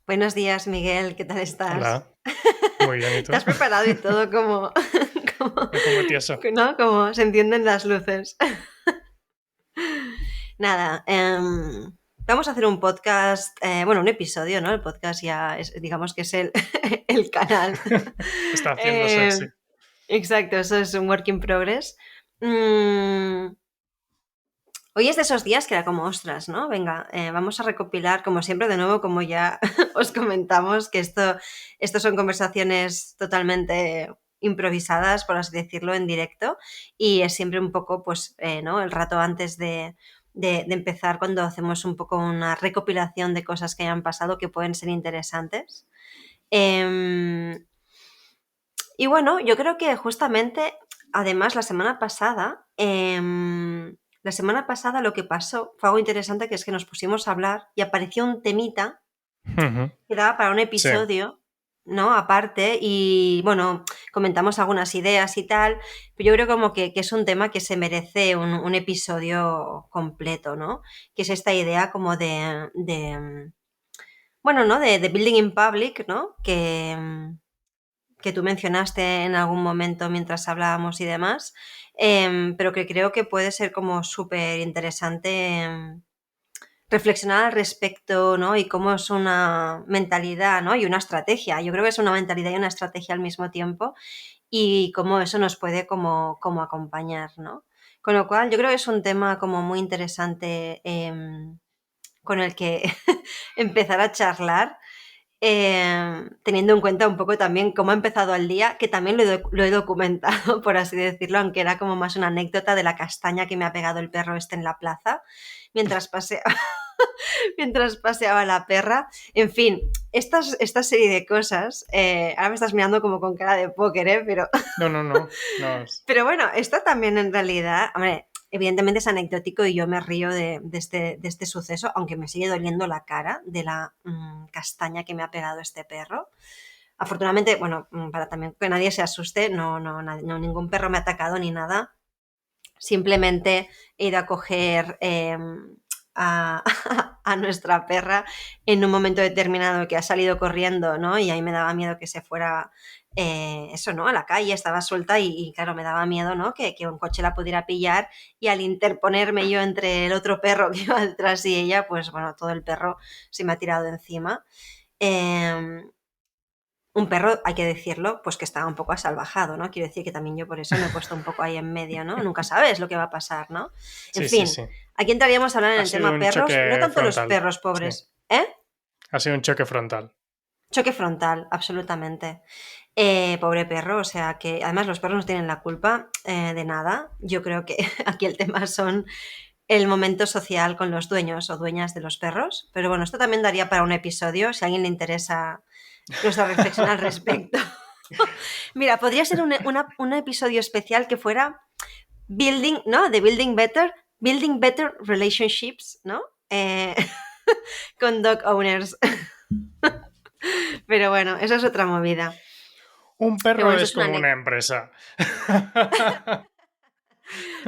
Buenos días, Miguel, ¿qué tal estás? Hola, muy bien, ¿y Te tú? has preparado y todo como, como, Me pongo tieso. ¿no? Como se encienden las luces. Nada, vamos a hacer un podcast, bueno, un episodio, ¿no? El podcast ya es, digamos que es el canal. Está haciéndose, Eh, sí. exacto, eso es un work in progress. Mm, Hoy es de esos días que era como, ostras, ¿no? Venga, vamos a recopilar, como siempre, de nuevo, como ya os comentamos, que esto son conversaciones totalmente improvisadas, por así decirlo, en directo, y es siempre un poco, pues, ¿no? El rato antes de empezar, cuando hacemos un poco una recopilación de cosas que hayan pasado que pueden ser interesantes. Em, y bueno, yo creo que justamente, además, la semana pasada lo que pasó fue algo interesante, que es que nos pusimos a hablar y apareció un temita Ujú. que daba para un Sí, episodio, ¿no? Aparte, y bueno, comentamos algunas ideas y tal, pero yo creo como que es un tema que se merece un episodio completo, ¿no? Que es esta idea como bueno, ¿no? De building in public, ¿no? Que tú mencionaste en algún momento mientras hablábamos y demás, pero que creo que puede ser como súper interesante reflexionar al respecto, ¿no? Y cómo es una mentalidad, ¿no? Y una estrategia. Yo creo que es una mentalidad y una estrategia al mismo tiempo y cómo eso nos puede como acompañar, ¿no? Con lo cual, yo creo que es un tema como muy interesante con el que empezar a charlar, teniendo en cuenta un poco también cómo ha empezado el día, que también lo he documentado, por así decirlo, aunque era como más una anécdota de la castaña que me ha pegado el perro este en la plaza, mientras paseaba, mientras paseaba la perra. En fin, esta serie de cosas, ahora me estás mirando como con cara de póker, ¿eh? no, no, no, no. Pero bueno, esto también en realidad, hombre, evidentemente es anecdótico y yo me río de este suceso, aunque me sigue doliendo la cara de la castaña que me ha pegado este perro. Afortunadamente, bueno, para también que nadie se asuste, no, ningún perro me ha atacado ni nada. Simplemente he ido a coger a, a nuestra perra en un momento determinado que ha salido corriendo, ¿no? Y ahí me daba miedo que se fuera, eso, ¿no? A la calle, estaba suelta y claro, me daba miedo, ¿no? Que un coche la pudiera pillar y al interponerme yo entre el otro perro que iba detrás y ella, pues bueno, todo el perro se me ha tirado encima. Eh, un perro, hay que decirlo, pues que estaba un poco asalvajado, ¿no? Quiero decir que también yo por eso me he puesto un poco ahí en medio, ¿no? Nunca sabes lo que va a pasar, ¿no? En Sí, sí, fin, sí. aquí entraríamos a hablar en Ha el sido tema un perros, no choque tanto los frontal. perros Sí, pobres, ¿eh? ha sido un choque frontal. Choque frontal, absolutamente. Pobre perro, o sea que además los perros no tienen la culpa de nada. Yo creo que aquí el tema son el momento social con los dueños o dueñas de los perros, pero bueno, esto también daría para un episodio, si a alguien le interesa nuestra reflexión al respecto. Mira, podría ser un episodio especial que fuera Building, ¿no? De Building Better Relationships, ¿no? Eh, con dog owners. Pero bueno, eso es otra movida. Un Pero perro bueno, eso es es una como una anécdota. empresa.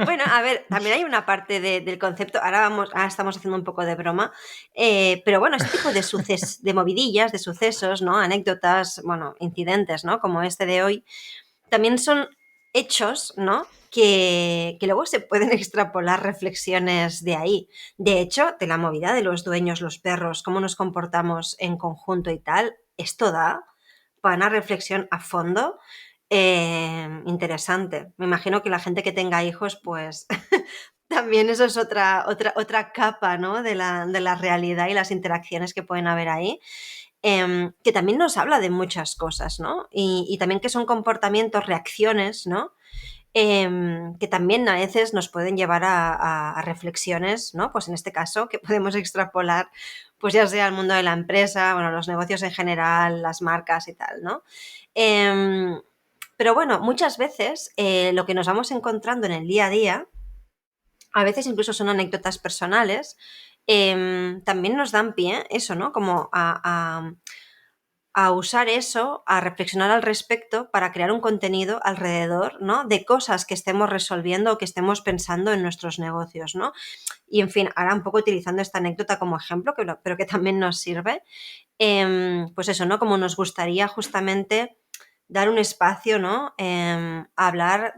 Bueno, a ver, también hay una parte del concepto, ahora estamos haciendo un poco de broma, pero bueno, este tipo de movidillas, de sucesos, ¿no? Anécdotas, bueno, incidentes, ¿no? Como este de hoy, también son hechos, ¿no? Que luego se pueden extrapolar reflexiones de ahí. De hecho, de la movida de los dueños, los perros, cómo nos comportamos en conjunto y tal, esto da para una reflexión a fondo interesante. Me imagino que la gente que tenga hijos, pues también eso es otra capa, ¿no? De la realidad y las interacciones que pueden haber ahí, que también nos habla de muchas cosas, ¿no? Y también que son comportamientos, reacciones, ¿no? Que también a veces nos pueden llevar a reflexiones, ¿no? Pues en este caso, que podemos extrapolar, pues ya sea al mundo de la empresa, bueno, los negocios en general, las marcas y tal, ¿no? Em, pero bueno, muchas veces lo que nos vamos encontrando en el día a día, a veces incluso son anécdotas personales, también nos dan pie, eso, ¿no? Como a usar eso, a reflexionar al respecto para crear un contenido alrededor, ¿no? De cosas que estemos resolviendo o que estemos pensando en nuestros negocios, ¿no? Y en fin, ahora un poco utilizando esta anécdota como ejemplo, pero que también nos sirve. pues eso, ¿no? Como nos gustaría justamente dar un espacio, ¿no? A hablar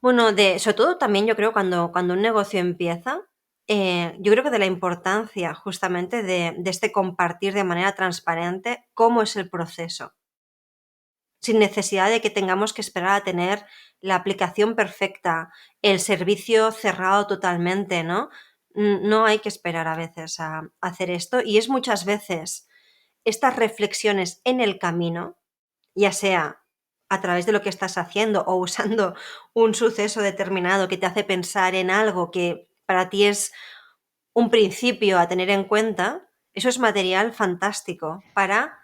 sobre todo también yo creo cuando un negocio empieza, yo creo que de la importancia justamente de este compartir de manera transparente cómo es el proceso, sin necesidad de que tengamos que esperar a tener la aplicación perfecta, el servicio cerrado totalmente, ¿no? No hay que esperar a veces a hacer esto y es muchas veces estas reflexiones en el camino, ya sea a través de lo que estás haciendo o usando un suceso determinado que te hace pensar en algo que para ti es un principio a tener en cuenta, eso es material fantástico para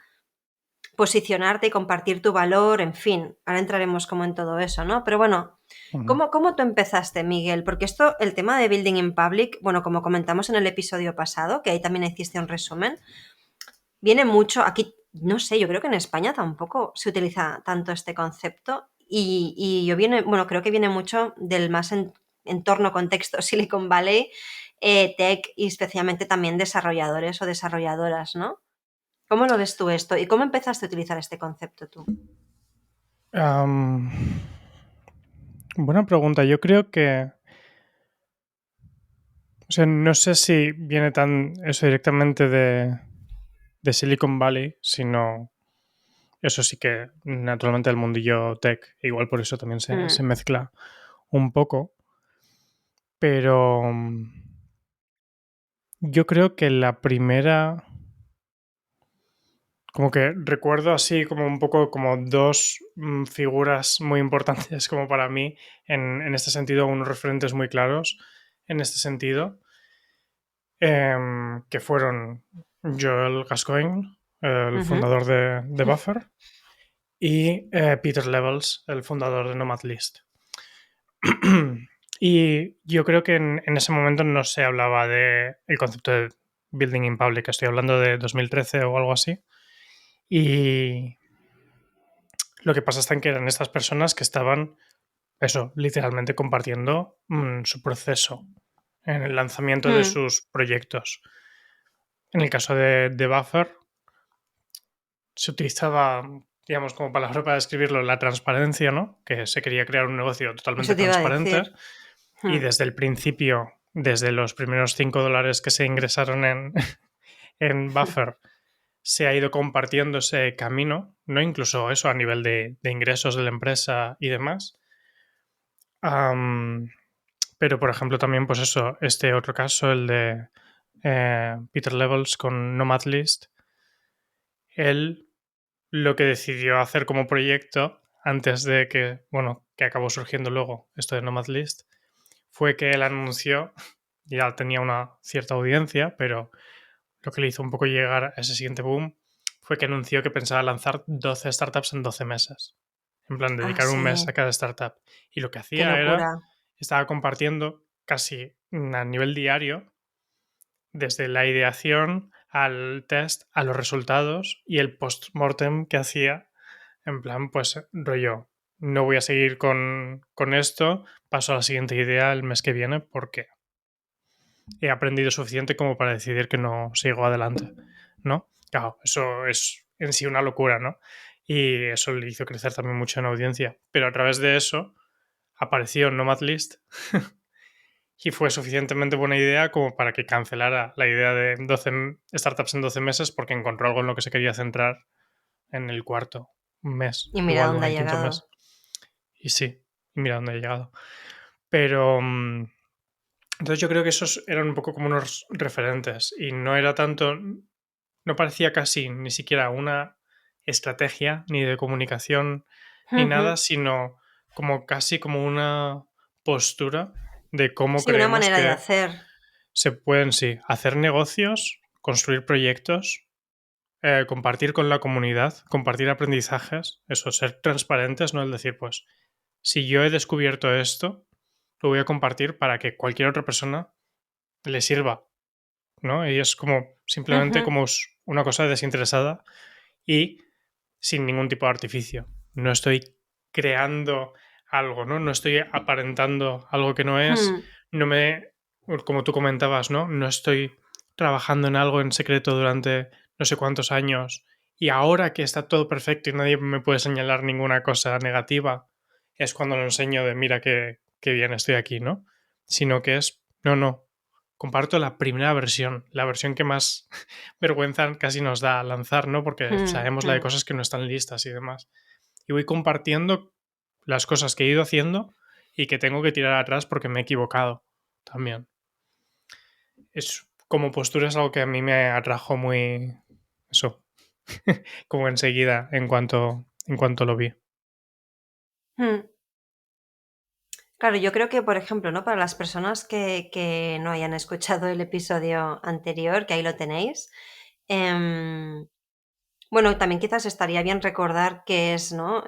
posicionarte y compartir tu valor, en fin, ahora entraremos como en todo eso, ¿no? Pero bueno, Ujú. ¿cómo tú empezaste, Miguel? Porque esto, el tema de Building in Public, bueno, como comentamos en el episodio pasado, que ahí también hiciste un resumen, viene mucho, aquí, no sé, yo creo que en España tampoco se utiliza tanto este concepto y creo que viene mucho del más entorno, contexto Silicon Valley, tech y especialmente también desarrolladores o desarrolladoras, ¿no? ¿Cómo lo ves tú esto? ¿Y cómo empezaste a utilizar este concepto tú? Am, buena pregunta. Yo creo que, o sea, no sé si viene tan eso directamente de Silicon Valley, sino eso sí que naturalmente el mundillo tech, igual por eso también se Mm, mezcla un poco, pero yo creo que la primera, como que recuerdo así como un poco como dos figuras muy importantes como para mí en este sentido, unos referentes muy claros en este sentido, que fueron Joel Gascoigne, el ujú. fundador de Buffer, y Peter Levels, el fundador de Nomadlist. Y yo creo que en ese momento no se hablaba de el concepto de building in public, estoy hablando de 2013 o algo así. Y lo que pasa es que eran estas personas que estaban, eso, literalmente compartiendo su proceso en el lanzamiento de Mm, sus proyectos. En el caso de Buffer, se utilizaba, digamos, como palabra para describirlo, la transparencia, ¿no? Que se quería crear un negocio totalmente eso te iba a transparente. decir. Y Mm, desde el principio, desde los primeros $5 que se ingresaron en Buffer, se ha ido compartiendo ese camino, ¿no? Incluso eso a nivel de ingresos de la empresa y demás. Am, pero, por ejemplo, también, pues eso, este otro caso, el de Peter Levels con Nomadlist, él lo que decidió hacer como proyecto antes de que, bueno, que acabó surgiendo luego esto de Nomadlist, fue que él anunció, ya tenía una cierta audiencia, pero lo que le hizo un poco llegar a ese siguiente boom fue que anunció que pensaba lanzar 12 startups en 12 meses. En plan, ah, dedicar un mes sí, a cada startup. Y lo que qué hacía era, locura. estaba compartiendo casi a nivel diario, desde la ideación al test, a los resultados y el post-mortem que hacía. En plan, pues rollo, no voy a seguir con esto, paso a la siguiente idea el mes que viene porque he aprendido suficiente como para decidir que no sigo adelante, ¿no? Claro, eso es en sí una locura, ¿no? Y eso le hizo crecer también mucho en audiencia. Pero a través de eso apareció Nomadlist y fue suficientemente buena idea como para que cancelara la idea de 12 startups en 12 meses porque encontró algo en lo que se quería centrar en el cuarto mes, Y mira igual, o dónde en ha el quinto llegado. mes. Y sí, y mira dónde ha llegado. Pero entonces yo creo que esos eran un poco como unos referentes y no era tanto, no parecía casi ni siquiera una estrategia ni de comunicación ni nada, Ujú. sino como casi como una postura de cómo Sí, una creemos manera de que hacer. se pueden, sí, hacer negocios, construir proyectos, compartir con la comunidad, compartir aprendizajes, eso, ser transparentes, ¿no? El decir, pues, si yo he descubierto esto, lo voy a compartir para que cualquier otra persona le sirva, ¿no? Y es como simplemente Ujú, como una cosa desinteresada y sin ningún tipo de artificio. No estoy creando algo, ¿no? No estoy aparentando algo que no es, mm, no me, como tú comentabas, ¿no? No estoy trabajando en algo en secreto durante no sé cuántos años y ahora que está todo perfecto y nadie me puede señalar ninguna cosa negativa, es cuando lo enseño de mira qué bien estoy aquí, ¿no? Sino que es, no, comparto la primera versión, la versión que más vergüenza casi nos da lanzar, ¿no? Porque sabemos la de cosas que no están listas y demás. Y voy compartiendo las cosas que he ido haciendo y que tengo que tirar atrás porque me he equivocado también. Es como postura es algo que a mí me atrajo muy eso, como enseguida en cuanto lo vi. Claro, yo creo que, por ejemplo, ¿no? Para las personas que no hayan escuchado el episodio anterior, que ahí lo tenéis, bueno, también quizás estaría bien recordar qué es, ¿no?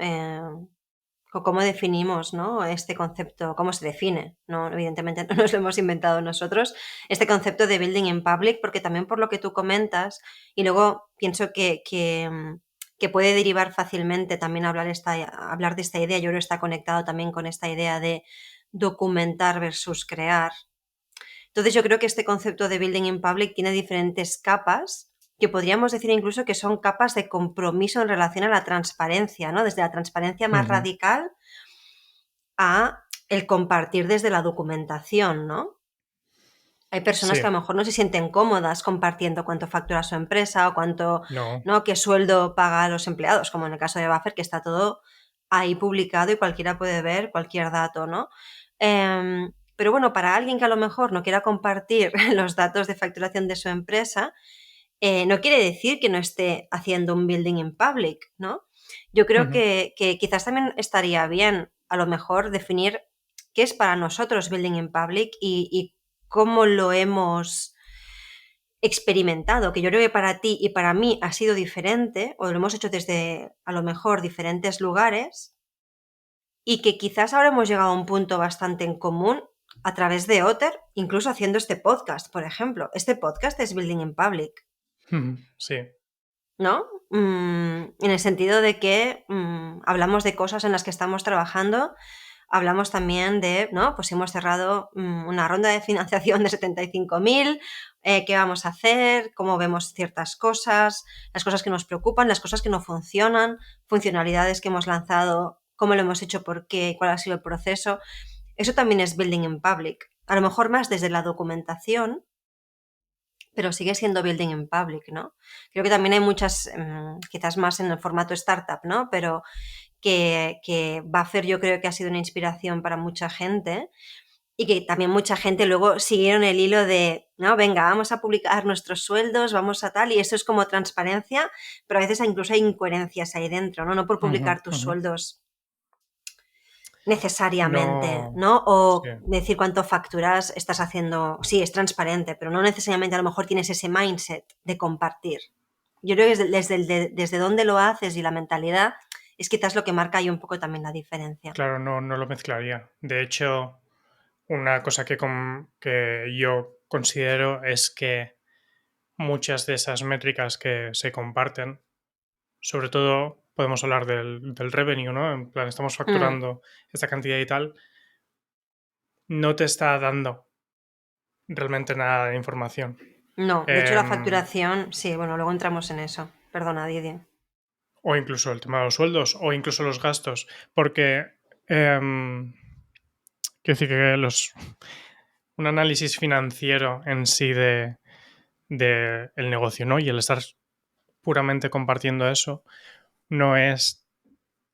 O cómo definimos, ¿no? Este concepto, cómo se define, ¿no? Evidentemente no nos lo hemos inventado nosotros, este concepto de building in public, porque también por lo que tú comentas, y luego pienso que puede derivar fácilmente también hablar de esta idea, yo creo que está conectado también con esta idea de documentar versus crear. Entonces yo creo que este concepto de building in public tiene diferentes capas que podríamos decir incluso que son capas de compromiso en relación a la transparencia, ¿no? Desde la transparencia más Ujú. radical a el compartir desde la documentación, ¿no? Hay personas Sí, que a lo mejor no se sienten cómodas compartiendo cuánto factura su empresa o cuánto, no. ¿no? Qué sueldo paga a los empleados, como en el caso de Buffer, que está todo ahí publicado y cualquiera puede ver cualquier dato, ¿no? Pero bueno, para alguien que a lo mejor no quiera compartir los datos de facturación de su empresa, no quiere decir que no esté haciendo un building in public, ¿no? Yo creo Ujú. que quizás también estaría bien a lo mejor definir qué es para nosotros building in public y cómo lo hemos experimentado, que yo creo que para ti y para mí ha sido diferente, o lo hemos hecho desde a lo mejor diferentes lugares, y que quizás ahora hemos llegado a un punto bastante en común a través de Otter, incluso haciendo este podcast, por ejemplo. Este podcast es Building in Public, Ujú. Sí. ¿no? En el sentido de que hablamos de cosas en las que estamos trabajando, hablamos también de, ¿no? Pues hemos cerrado una ronda de financiación de 75.000, qué vamos a hacer, cómo vemos ciertas cosas, las cosas que nos preocupan, las cosas que no funcionan, funcionalidades que hemos lanzado, cómo lo hemos hecho, por qué, cuál ha sido el proceso. Eso también es building in public. A lo mejor más desde la documentación, pero sigue siendo building in public, ¿no? Creo que también hay muchas, quizás más en el formato startup, ¿no? Pero que Buffer yo creo que ha sido una inspiración para mucha gente y que también mucha gente luego siguieron el hilo de, no, venga, vamos a publicar nuestros sueldos, vamos a tal, y eso es como transparencia, pero a veces incluso hay incoherencias ahí dentro, ¿no? No por Ujú, publicar tus ujú. sueldos necesariamente, No. ¿no? Sí. O decir cuánto facturas estás haciendo, sí, es transparente, pero no necesariamente a lo mejor tienes ese mindset de compartir. Yo creo que desde dónde lo haces y la mentalidad es quizás lo que marca ahí un poco también la diferencia. Claro, no lo mezclaría. De hecho, una cosa que yo considero es que muchas de esas métricas que se comparten, sobre todo podemos hablar del revenue, ¿no? En plan, estamos Mm, facturando esta cantidad y tal, no te está dando realmente nada de información. no, de hecho la Em, facturación, sí, bueno, luego entramos en eso. Perdona, Didier. o incluso el tema de los sueldos, o incluso los gastos, porque quiero decir que un análisis financiero en sí de el negocio, ¿no? Y el estar puramente compartiendo eso no es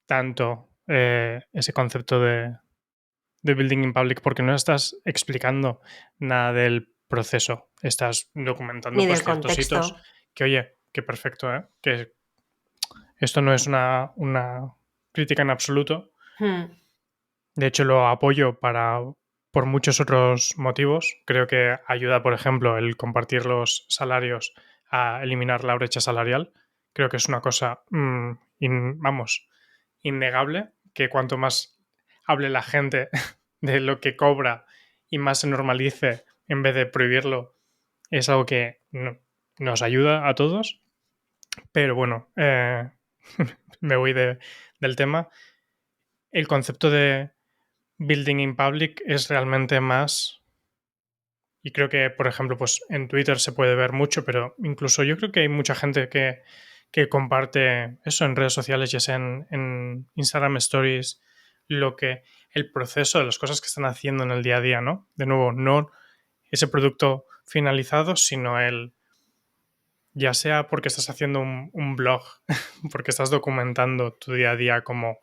tanto ese concepto de building in public porque no estás explicando nada del proceso, estás documentando Ni pues del ciertos hitos contexto. que oye, que perfecto, ¿eh? Que esto no es una crítica en absoluto, Mm, de hecho lo apoyo por muchos otros motivos, creo que ayuda por ejemplo el compartir los salarios a eliminar la brecha salarial, creo que es una cosa, vamos, innegable, que cuanto más hable la gente de lo que cobra y más se normalice en vez de prohibirlo, es algo que nos ayuda a todos. Pero bueno, me voy del tema. El concepto de building in public es realmente más Y creo que, por ejemplo, pues en Twitter se puede ver mucho, pero incluso yo creo que hay mucha gente que comparte eso en redes sociales, ya sea en Instagram Stories, el proceso de las cosas que están haciendo en el día a día, ¿no? De nuevo, no ese producto finalizado, sino ya sea porque estás haciendo un blog, porque estás documentando tu día a día como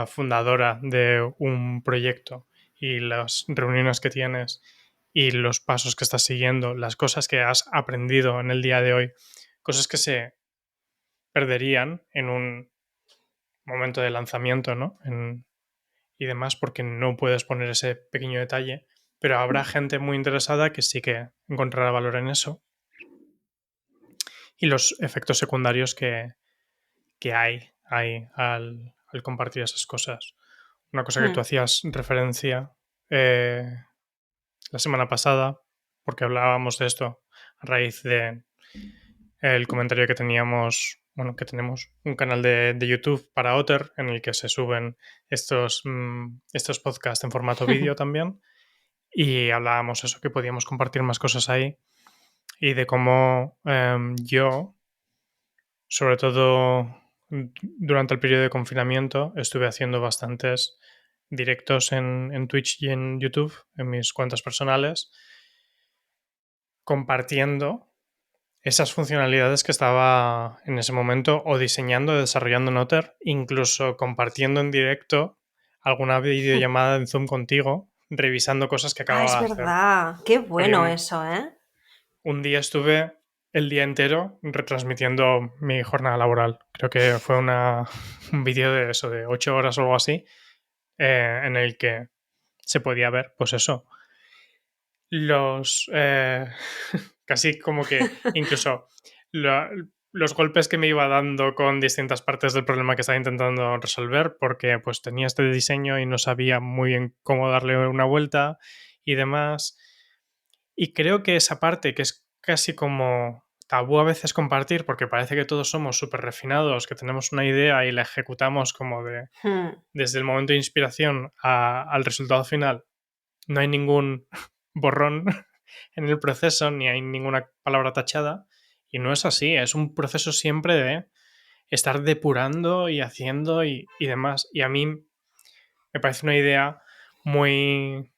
fundadora de un proyecto y las reuniones que tienes y los pasos que estás siguiendo, las cosas que has aprendido en el día de hoy, cosas que se perderían en un momento de lanzamiento, ¿no? Y demás, porque no puedes poner ese pequeño detalle, pero habrá gente muy interesada que sí que encontrará valor en eso. Y los efectos secundarios que hay al compartir esas cosas. Una cosa que tú hacías referencia la semana pasada, porque hablábamos de esto a raíz de el comentario que teníamos, bueno, que tenemos un canal de YouTube para Otter en el que se suben estos podcasts en formato vídeo también. Y hablábamos eso, que podíamos compartir más cosas ahí y de cómo yo, sobre todo durante el periodo de confinamiento, estuve haciendo bastantes directos en Twitch y en YouTube, en mis cuentas personales, compartiendo esas funcionalidades que estaba en ese momento o diseñando o desarrollando en Otter, incluso compartiendo en directo alguna videollamada en Zoom contigo, revisando cosas que Ah, es acababa de hacer. verdad. Qué Porque bueno eso, ¿eh? un día estuve el día entero retransmitiendo mi jornada laboral. Creo que fue un vídeo de eso, de 8 horas o algo así, en el que se podía ver, pues eso, los... casi como que incluso lo- los golpes que me iba dando con distintas partes del problema que estaba intentando resolver, porque pues tenía este diseño y no sabía muy bien cómo darle una vuelta y demás. Y creo que esa parte que es casi como tabú a veces compartir, porque parece que todos somos súper refinados, que tenemos una idea y la ejecutamos como desde el momento de inspiración al resultado final. No hay ningún borrón en el proceso, ni hay ninguna palabra tachada. Y no es así, es un proceso siempre de estar depurando y haciendo y demás. Y a mí me parece una idea muy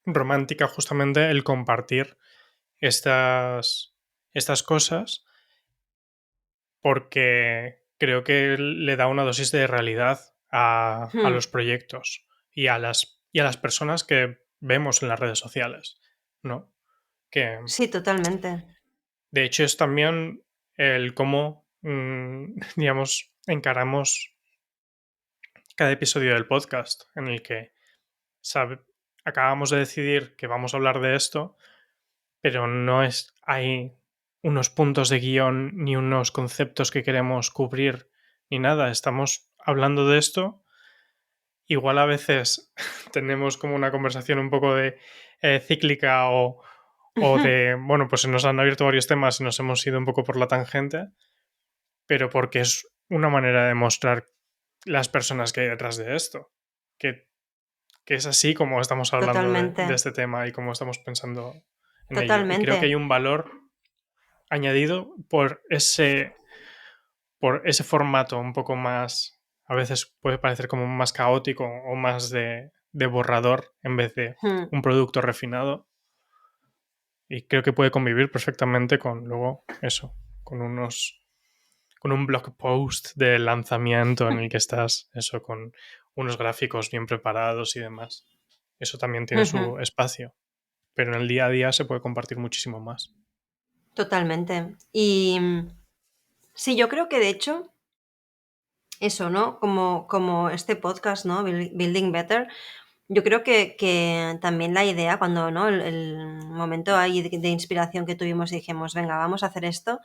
romántica justamente el compartir estas cosas, porque creo que le da una dosis de realidad a los proyectos y a las personas que vemos en las redes sociales, ¿no? Que Sí, totalmente. de hecho es también el cómo, digamos, encaramos cada episodio del podcast en el que sabe- acabamos de decidir que vamos a hablar de esto, pero no hay unos puntos de guión ni unos conceptos que queremos cubrir ni nada. Estamos hablando de esto. Igual a veces tenemos como una conversación un poco de cíclica o de, bueno, pues se nos han abierto varios temas y nos hemos ido un poco por la tangente, pero porque es una manera de mostrar las personas que hay detrás de esto. Que, que es así como estamos hablando Totalmente. de este tema y como estamos pensando en ello. Y creo Totalmente. que hay un valor añadido por ese formato un poco más, a veces puede parecer como más caótico o más de borrador en vez de un producto refinado. Y creo que puede convivir perfectamente con luego eso, con un blog post de lanzamiento en el que estás, eso, con unos gráficos bien preparados y demás. Eso también tiene su espacio, pero en el día a día se puede compartir muchísimo más. Totalmente. Y sí, yo creo que de hecho, eso, ¿no? Como este podcast, ¿no? Building Better. Yo creo que también la idea, cuando, ¿no? El momento ahí de inspiración que tuvimos y dijimos, venga, vamos a hacer esto,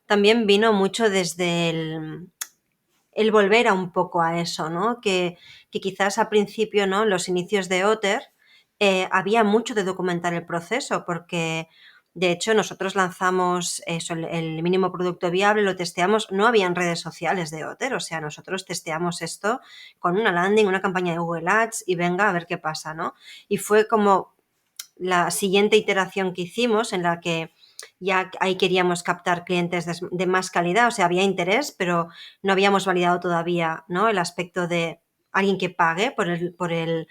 también vino mucho desde el volver a un poco a eso, ¿no? Que quizás al principio, ¿no? Los inicios de Otter había mucho de documentar el proceso, porque de hecho nosotros lanzamos eso, el mínimo producto viable, lo testeamos, no habían redes sociales de Otter, o sea, nosotros testeamos esto con una landing, una campaña de Google Ads y venga a ver qué pasa, ¿no? Y fue como la siguiente iteración que hicimos, en la que ya ahí queríamos captar clientes de más calidad, o sea, había interés, pero no habíamos validado todavía, ¿no?, el aspecto de alguien que pague por el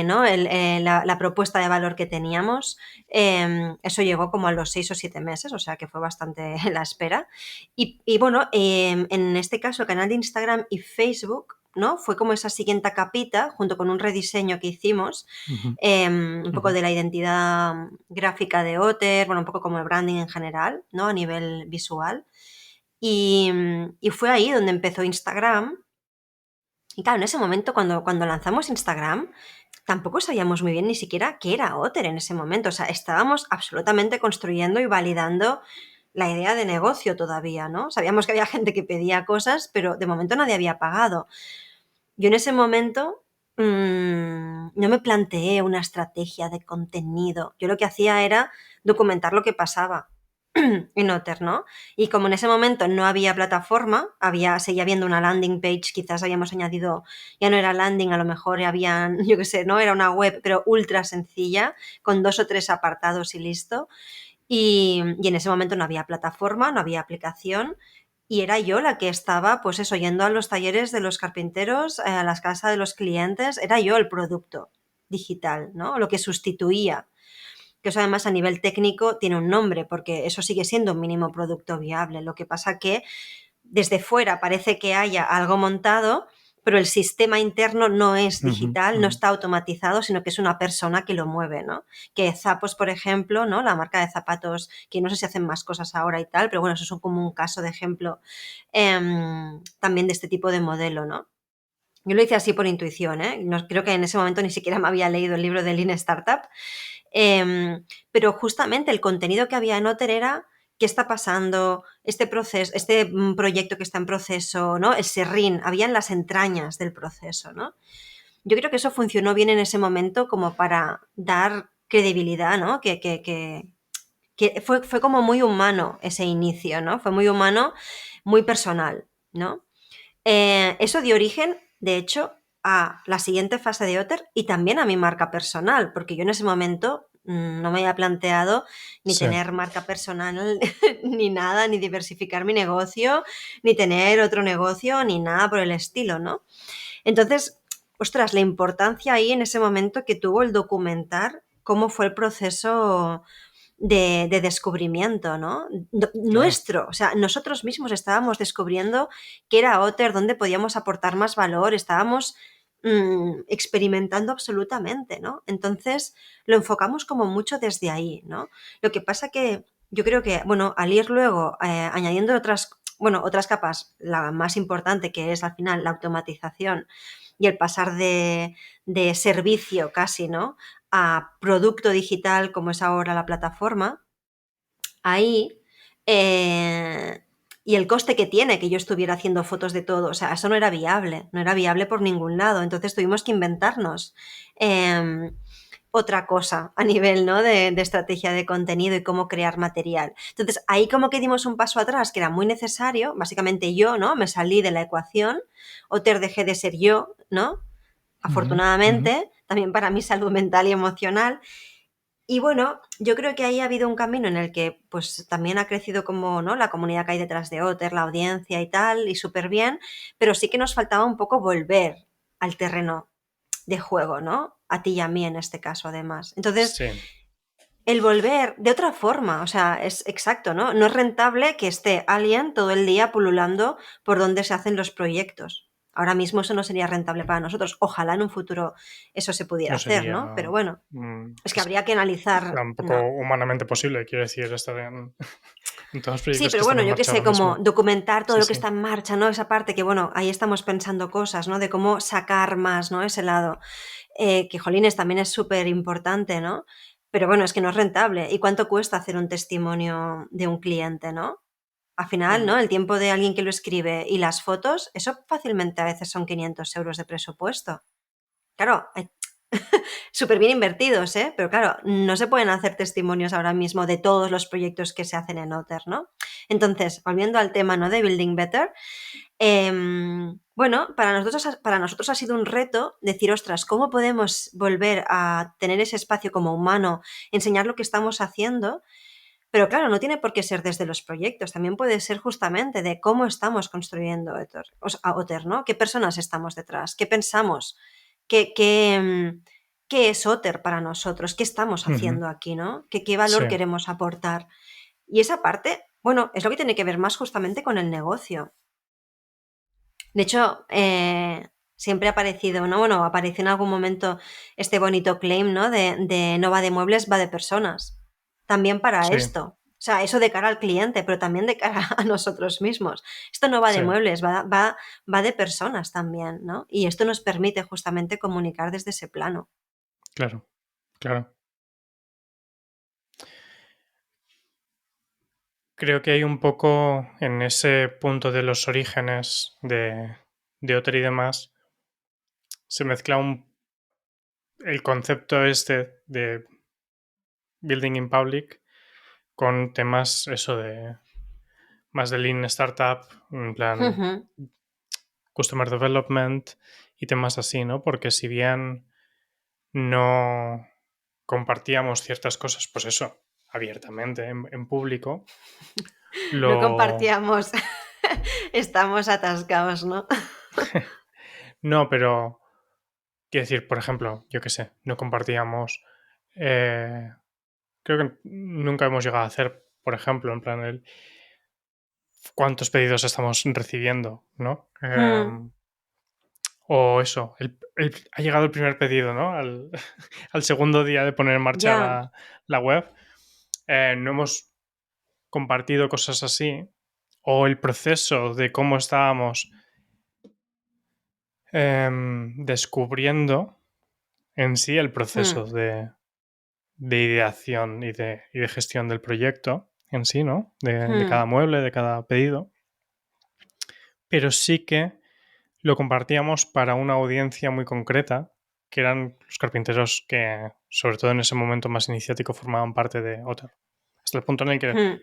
¿no?, la propuesta de valor que teníamos. Eso llegó como a los 6 o 7 meses, o sea que fue bastante la espera. Y bueno, en este caso el canal de Instagram y Facebook, ¿no?, fue como esa siguiente capita, junto con un rediseño que hicimos, Ujú, un poco ujú. de la identidad gráfica de Otter, bueno, un poco como el branding en general, ¿no?, a nivel visual. Y fue ahí donde empezó Instagram. Y claro, en ese momento, cuando lanzamos Instagram, tampoco sabíamos muy bien ni siquiera qué era Otter en ese momento. O sea, estábamos absolutamente construyendo y validando la idea de negocio todavía, ¿no? Sabíamos que había gente que pedía cosas, pero de momento nadie había pagado. Yo en ese momento no me planteé una estrategia de contenido. Yo lo que hacía era documentar lo que pasaba en Otter, ¿no? Y como en ese momento no había plataforma, seguía habiendo una landing page, quizás habíamos añadido, ya no era landing, a lo mejor habían, yo qué sé, ¿no? Era una web, pero ultra sencilla, con 2 o 3 apartados y listo. Y en ese momento no había plataforma, no había aplicación, y era yo la que estaba, pues eso, yendo a los talleres de los carpinteros, a las casas de los clientes, era yo el producto digital, ¿no? Lo que sustituía, que eso además a nivel técnico tiene un nombre, porque eso sigue siendo un mínimo producto viable. Lo que pasa que desde fuera parece que haya algo montado, pero el sistema interno no es Ujú, digital, no ujú. está automatizado, sino que es una persona que lo mueve, ¿no? Que Zappos, por ejemplo, ¿no?, la marca de zapatos, que no sé si hacen más cosas ahora y tal, pero bueno, eso es como un caso de ejemplo también de este tipo de modelo, ¿no? Yo lo hice así por intuición, ¿eh? No, creo que en ese momento ni siquiera me había leído el libro de Lean Startup. Pero justamente el contenido que había en Otter era qué está pasando, este proceso, este proyecto que está en proceso, ¿no? El serrín, había en las entrañas del proceso, ¿no? Yo creo que eso funcionó bien en ese momento como para dar credibilidad, ¿no? Que fue como muy humano ese inicio, ¿no? Fue muy humano, muy personal, ¿no? Eso dio origen, de hecho, a la siguiente fase de Otter y también a mi marca personal, porque yo en ese momento no me había planteado ni Sí. tener marca personal ni nada, ni diversificar mi negocio, ni tener otro negocio, ni nada por el estilo, ¿no? Entonces, ostras, la importancia ahí en ese momento que tuvo el documentar cómo fue el proceso de descubrimiento, ¿no? Claro. Nuestro, o sea, nosotros mismos estábamos descubriendo qué era Otter, dónde podíamos aportar más valor, estábamos experimentando absolutamente, ¿no? Entonces, lo enfocamos como mucho desde ahí, ¿no? Lo que pasa que yo creo que, bueno, al ir luego añadiendo otras capas, la más importante que es al final la automatización y el pasar de servicio casi, ¿no?, a producto digital como es ahora la plataforma, ahí, y el coste que tiene que yo estuviera haciendo fotos de todo, o sea, eso no era viable por ningún lado, entonces tuvimos que inventarnos otra cosa a nivel, ¿no?, de estrategia de contenido y cómo crear material. Entonces, ahí como que dimos un paso atrás que era muy necesario, básicamente yo, ¿no?, me salí de la ecuación, Otter dejé de ser yo, ¿no?, Ujú, ujú. afortunadamente, también para mi salud mental y emocional. Y bueno, yo creo que ahí ha habido un camino en el que pues también ha crecido como, ¿no?, la comunidad que hay detrás de Otter, la audiencia y tal, y súper bien, pero sí que nos faltaba un poco volver al terreno de juego, ¿no? A ti y a mí en este caso, además. Entonces, Sí. el volver de otra forma, o sea, es exacto, ¿no? No es rentable que esté alguien todo el día pululando por donde se hacen los proyectos. Ahora mismo eso no sería rentable para nosotros. Ojalá en un futuro eso se pudiera No hacer, sería, ¿no? Pero bueno, es que es habría que analizar, tampoco no. humanamente posible, quiero decir, estar en todos los Sí, proyectos que pero están bueno, en yo qué marcha sé, ahora como mismo. documentar todo Sí, lo que sí. está en marcha, ¿no? Esa parte que, bueno, ahí estamos pensando cosas, ¿no? De cómo sacar más, ¿no? Ese lado. Que, jolines, también es súper importante, ¿no? Pero bueno, es que no es rentable. ¿Y cuánto cuesta hacer un testimonio de un cliente, ¿no? Al final, Ujú. ¿no? El tiempo de alguien que lo escribe y las fotos, eso fácilmente a veces son 500 euros de presupuesto. Claro, súper bien invertidos, ¿eh? Pero claro, no se pueden hacer testimonios ahora mismo de todos los proyectos que se hacen en Otter, ¿no? Entonces, volviendo al tema, ¿no?, de Building Better, bueno, para nosotros ha sido un reto decir, ostras, ¿cómo podemos volver a tener ese espacio como humano, enseñar lo que estamos haciendo? Pero claro, no tiene por qué ser desde los proyectos, también puede ser justamente de cómo estamos construyendo Otter, ¿no? ¿Qué personas estamos detrás? ¿Qué pensamos? ¿Qué es Otter para nosotros? ¿Qué estamos Ujú. haciendo aquí, ¿no? ¿Qué valor Sí, queremos aportar? Y esa parte, bueno, es lo que tiene que ver más justamente con el negocio. De hecho, siempre ha aparecido, ¿no? Bueno, apareció en algún momento este bonito claim, ¿no? De no va de muebles, va de personas. También para sí, esto. O sea, eso de cara al cliente, pero también de cara a nosotros mismos. Esto no va de sí, muebles, va de personas también, ¿no? Y esto nos permite justamente comunicar desde ese plano. claro, claro. Creo que hay un poco en ese punto de los orígenes de Otter y demás, se mezcla el concepto este de building in public con temas eso de más de lean startup, en plan Ujú. customer development y temas así, ¿no? Porque si bien no compartíamos ciertas cosas, pues eso, abiertamente, en público, No lo... compartíamos, estamos atascados, ¿no? No, pero quiero decir, por ejemplo, yo qué sé, no compartíamos... creo que nunca hemos llegado a hacer, por ejemplo, en plan, el cuántos pedidos estamos recibiendo, ¿no? Mm, O eso, ha llegado el primer pedido, ¿no? Al segundo día de poner en marcha ya. la web. No hemos compartido cosas así. O el proceso de cómo estábamos descubriendo en sí el proceso Mm, de ideación y de gestión del proyecto en sí, ¿no? De cada mm. mueble, de cada pedido. Pero sí que lo compartíamos para una audiencia muy concreta, que eran los carpinteros que, sobre todo en ese momento más iniciático, formaban parte de Otter. Hasta el punto en el que Mm.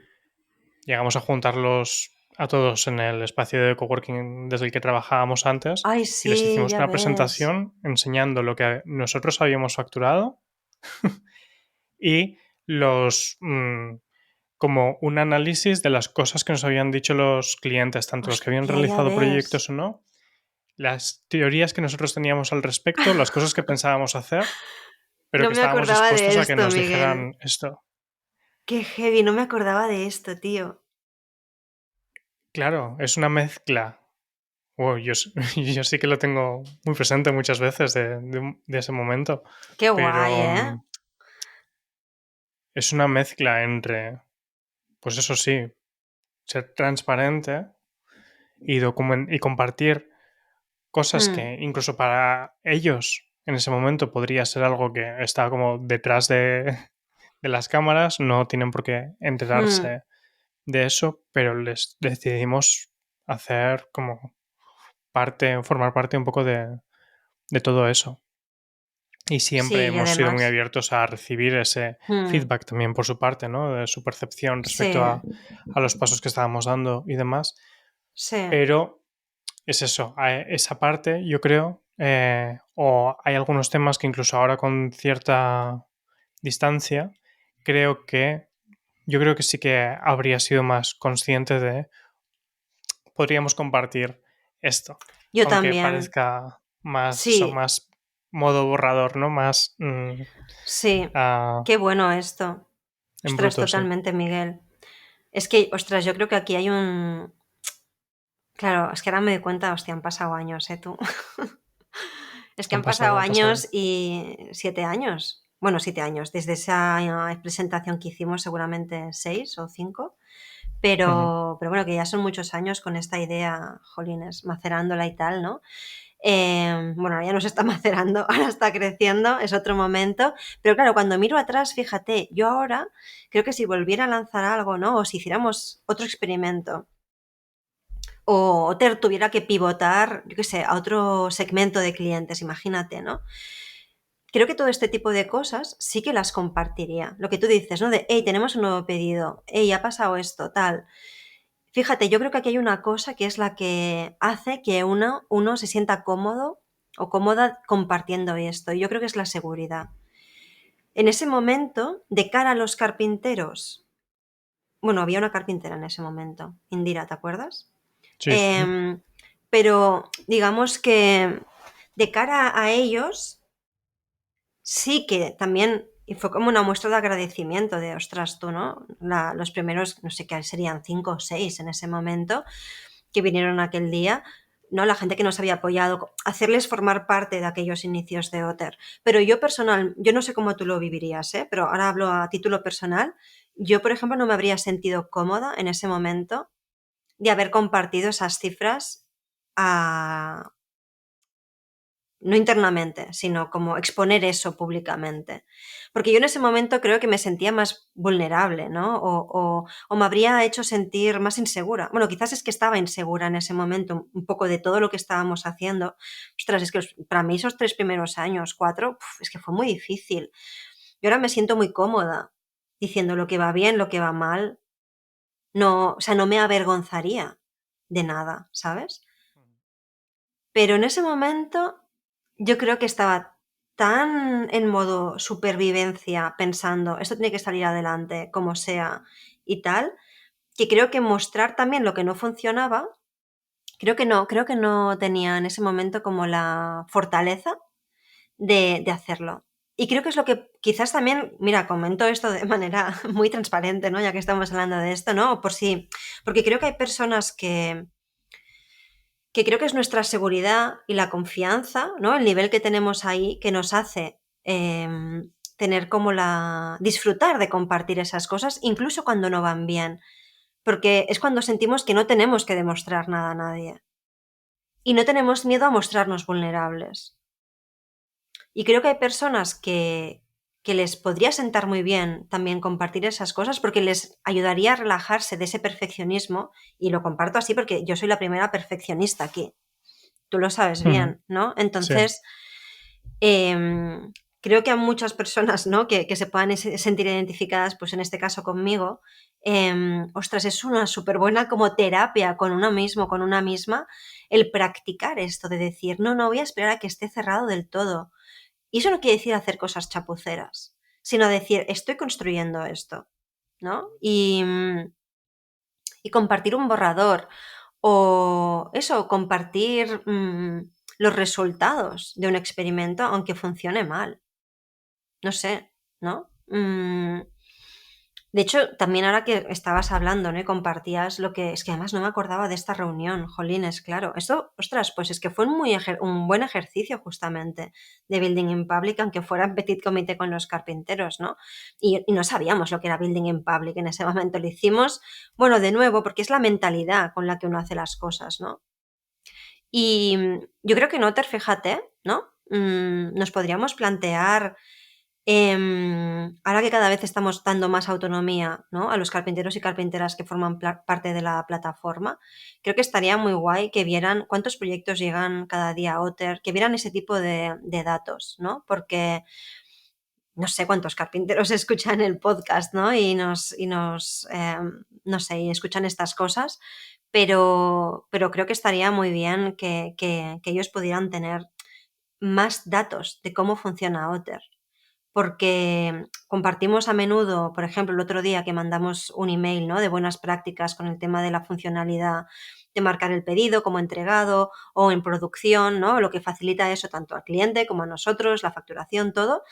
llegamos a juntarlos a todos en el espacio de coworking desde el que trabajábamos antes Ay, y les sí, hicimos ya una ves. presentación enseñando lo que nosotros habíamos facturado y los como un análisis de las cosas que nos habían dicho los clientes, tanto los que habían Hostia, ya realizado ves. proyectos o no, las teorías que nosotros teníamos al respecto, las cosas que pensábamos hacer, pero No que me estábamos acordaba de dispuestos a que esto, nos Miguel. dijeran esto. Qué heavy, no me acordaba de esto, tío. Claro, es una mezcla. Yo, yo sí que lo tengo muy presente muchas veces de ese momento, Qué guay, pero ¿eh? es una mezcla entre, pues eso sí, ser transparente y compartir cosas Mm, que incluso para ellos en ese momento podría ser algo que está como detrás de las cámaras, no tienen por qué mm. enterarse de eso, pero les decidimos hacer como formar parte un poco de todo eso. Y siempre Sí, y hemos sido muy además. abiertos a recibir ese Mm, feedback también por su parte, ¿no? De su percepción sí, respecto a los pasos que estábamos dando y demás. sí. Pero es eso, esa parte yo creo, o hay algunos temas que incluso ahora con cierta distancia, yo creo que sí que habría sido más consciente de, podríamos compartir esto, Yo aunque también. parezca más, eso, Sí, más modo borrador, ¿no? Más sí. ah, Qué bueno esto. en Ostras, bruto, sí. totalmente, Miguel. Es que, ostras, yo creo que aquí hay un... Claro, es que ahora me doy cuenta, hostia, han pasado años, ¿eh, tú? Es que han pasado Han pasado. años y 7 años. Bueno, 7 años. Desde esa presentación que hicimos, seguramente 6 o 5. Ujú. Pero bueno, que ya son muchos años con esta idea, jolines, macerándola y tal, ¿no? Bueno, ya no se está macerando, ahora está creciendo, es otro momento. Pero claro, cuando miro atrás, fíjate, yo ahora creo que si volviera a lanzar algo, ¿no? O si hiciéramos otro experimento, o Otter tuviera que pivotar, yo qué sé, a otro segmento de clientes, imagínate, ¿no? Creo que todo este tipo de cosas sí que las compartiría. Lo que tú dices, ¿no? De, hey, tenemos un nuevo pedido, hey, ha pasado esto, tal. Fíjate, yo creo que aquí hay una cosa que es la que hace que uno se sienta cómodo o cómoda compartiendo esto. Y yo creo que es la seguridad. En ese momento, de cara a los carpinteros, bueno, había una carpintera en ese momento, Indira, ¿te acuerdas? Sí, sí. Em, pero digamos que de cara a ellos, sí que también, y fue como una muestra de agradecimiento de, ostras, tú, ¿no? Los primeros, no sé qué serían, 5 o 6 en ese momento, que vinieron aquel día, ¿no? La gente que nos había apoyado, hacerles formar parte de aquellos inicios de Otter. Pero yo no sé cómo tú lo vivirías, ¿eh? Pero ahora hablo a título personal. Yo, por ejemplo, no me habría sentido cómoda en ese momento de haber compartido esas cifras a, no internamente, sino como exponer eso públicamente. Porque yo en ese momento creo que me sentía más vulnerable, ¿no? O me habría hecho sentir más insegura. Bueno, quizás es que estaba insegura en ese momento, un poco de todo lo que estábamos haciendo. Ostras, es que para mí esos 3 primeros años, 4, es que fue muy difícil. Y ahora me siento muy cómoda diciendo lo que va bien, lo que va mal. No, o sea, no me avergonzaría de nada, ¿sabes? Pero en ese momento yo creo que estaba tan en modo supervivencia pensando, esto tiene que salir adelante, como sea y tal, que creo que mostrar también lo que no funcionaba, creo que no tenía en ese momento como la fortaleza de hacerlo. Y creo que es lo que quizás también, mira, comento esto de manera muy transparente, ¿no? Ya que estamos hablando de esto, ¿no? Porque creo que hay personas que creo que es nuestra seguridad y la confianza, ¿no? El nivel que tenemos ahí que nos hace tener como disfrutar de compartir esas cosas, incluso cuando no van bien, porque es cuando sentimos que no tenemos que demostrar nada a nadie y no tenemos miedo a mostrarnos vulnerables. Y creo que hay personas que les podría sentar muy bien también compartir esas cosas porque les ayudaría a relajarse de ese perfeccionismo, y lo comparto así porque yo soy la primera perfeccionista aquí. Tú lo sabes Ujú. bien, ¿no? Sí. Entonces, creo que a muchas personas, ¿no? Que se puedan sentir identificadas, pues en este caso conmigo, ostras, es una súper buena como terapia con uno mismo, con una misma, el practicar esto de decir, no, no voy a esperar a que esté cerrado del todo. Y eso no quiere decir hacer cosas chapuceras, sino decir, estoy construyendo esto, ¿no? Y compartir un borrador o eso, compartir los resultados de un experimento aunque funcione mal. No sé, ¿no? De hecho, también ahora que estabas hablando, ¿no? Y compartías lo que... Es que además no me acordaba de esta reunión, jolines, claro. Esto, ostras, pues es que fue un buen ejercicio justamente de Building in Public, aunque fuera en petit comité con los carpinteros, ¿no? Y no sabíamos lo que era Building in Public en ese momento. Lo hicimos, bueno, de nuevo, porque es la mentalidad con la que uno hace las cosas, ¿no? Y yo creo que en Otter, fíjate, ¿no? Nos podríamos plantear, ahora que cada vez estamos dando más autonomía, ¿no? A los carpinteros y carpinteras que forman parte de la plataforma, creo que estaría muy guay que vieran cuántos proyectos llegan cada día a Otter, que vieran ese tipo de datos, ¿no? Porque no sé cuántos carpinteros escuchan el podcast, ¿no? No sé, y escuchan estas cosas, pero creo que estaría muy bien que ellos pudieran tener más datos de cómo funciona Otter. Porque compartimos a menudo, por ejemplo, el otro día que mandamos un email, ¿no? De buenas prácticas con el tema de la funcionalidad de marcar el pedido como entregado o en producción, ¿no? Lo que facilita eso tanto al cliente como a nosotros, la facturación, todo.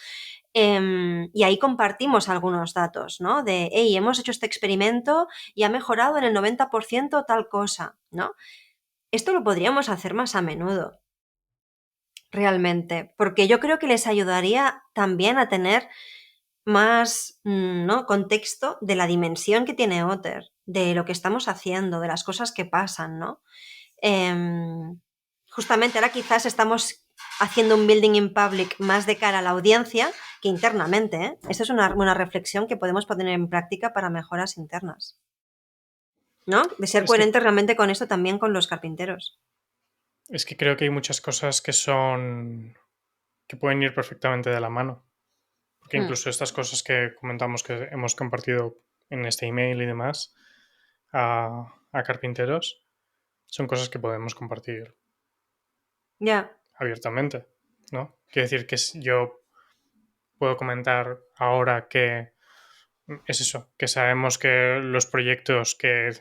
Y ahí compartimos algunos datos, ¿no? De, hey, hemos hecho este experimento y ha mejorado en el 90% tal cosa, ¿no? Esto lo podríamos hacer más a menudo, realmente, porque yo creo que les ayudaría también a tener más, ¿no? Contexto de la dimensión que tiene Otter, de lo que estamos haciendo, de las cosas que pasan, ¿no? Em, Justamente ahora quizás estamos haciendo un building in public más de cara a la audiencia que internamente, ¿eh? Esa es una reflexión que podemos poner en práctica para mejoras internas, ¿no? De ser Es que, coherente realmente con esto también con los carpinteros. es que creo que hay muchas cosas que pueden ir perfectamente de la mano. Porque Hmm. incluso estas cosas que comentamos que hemos compartido en este email y demás, a carpinteros, son cosas que podemos compartir Ya. abiertamente, ¿no? Quiero decir que yo puedo comentar ahora que es eso, que sabemos que los proyectos que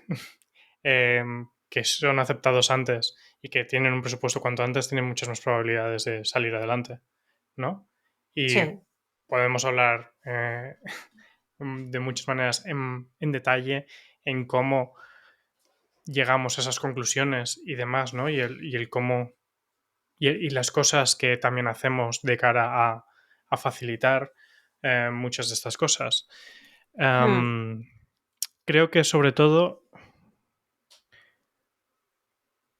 son aceptados antes y que tienen un presupuesto cuanto antes tienen muchas más probabilidades de salir adelante, ¿no? Y Sí. podemos hablar de muchas maneras en detalle en cómo llegamos a esas conclusiones y demás, ¿no? Y el cómo y las cosas que también hacemos de cara a facilitar muchas de estas cosas. Hmm. Em, Creo que sobre todo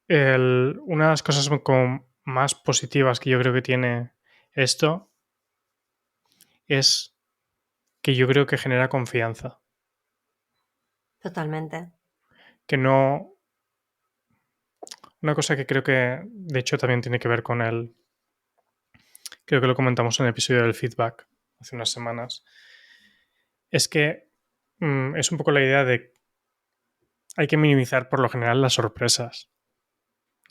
una de las cosas como más positivas que yo creo que tiene esto es que yo creo que genera confianza. Totalmente. Que no. Una cosa que creo que de hecho también tiene que ver con creo que lo comentamos en el episodio del feedback hace unas semanas, es que es un poco la idea de hay que minimizar por lo general las sorpresas,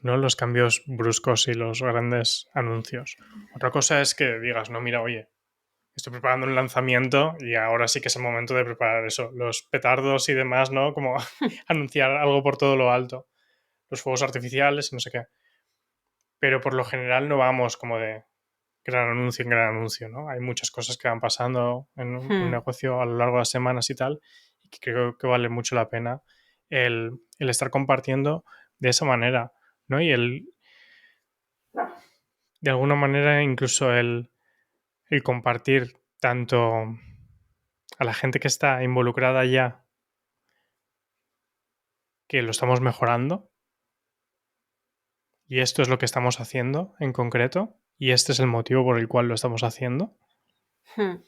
no los cambios bruscos y los grandes anuncios. Otra cosa es que digas, no, mira, oye, estoy preparando un lanzamiento y ahora sí que es el momento de preparar eso, los petardos y demás, ¿no? Como anunciar algo por todo lo alto, los fuegos artificiales y no sé qué. Pero por lo general no vamos como de gran anuncio en gran anuncio, ¿no? Hay muchas cosas que van pasando en un Hmm. negocio a lo largo de las semanas y tal, y que creo que vale mucho la pena el estar compartiendo de esa manera, ¿no? De alguna manera, incluso el compartir tanto a la gente que está involucrada ya, que lo estamos mejorando, y esto es lo que estamos haciendo en concreto, y este es el motivo por el cual lo estamos haciendo, Hmm.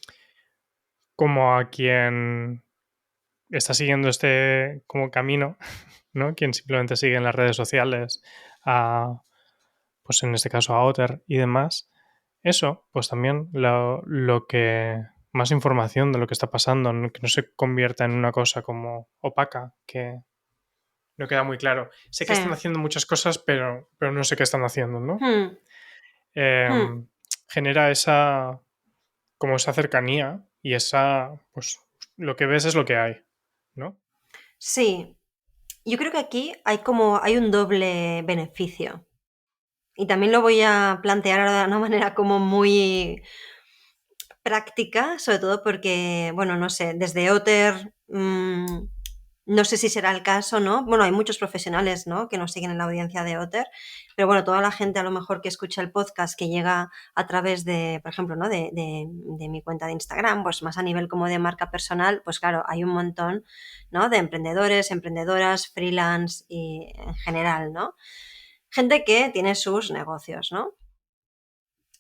como a quien está siguiendo este como camino, ¿no? Quien simplemente sigue en las redes sociales, pues en este caso a Otter y demás. Eso, pues también lo que más información de lo que está pasando, ¿no? Que no se convierta en una cosa como opaca, que no queda muy claro. Sé que Sí. están haciendo muchas cosas, pero no sé qué están haciendo, ¿no? Hmm. Hmm. Genera como esa cercanía y pues lo que ves es lo que hay, ¿no? Sí. Yo creo que aquí hay un doble beneficio. Y también lo voy a plantear ahora de una manera como muy práctica, sobre todo porque, bueno, no sé, desde Otter, no sé si será el caso, ¿no? Bueno, hay muchos profesionales, ¿no? Que nos siguen en la audiencia de Otter, pero bueno, toda la gente a lo mejor que escucha el podcast que llega a través de, por ejemplo, ¿no? De mi cuenta de Instagram, pues más a nivel como de marca personal, pues claro, hay un montón, ¿no? De emprendedores, emprendedoras, freelance y en general, ¿no? Gente que tiene sus negocios, ¿no?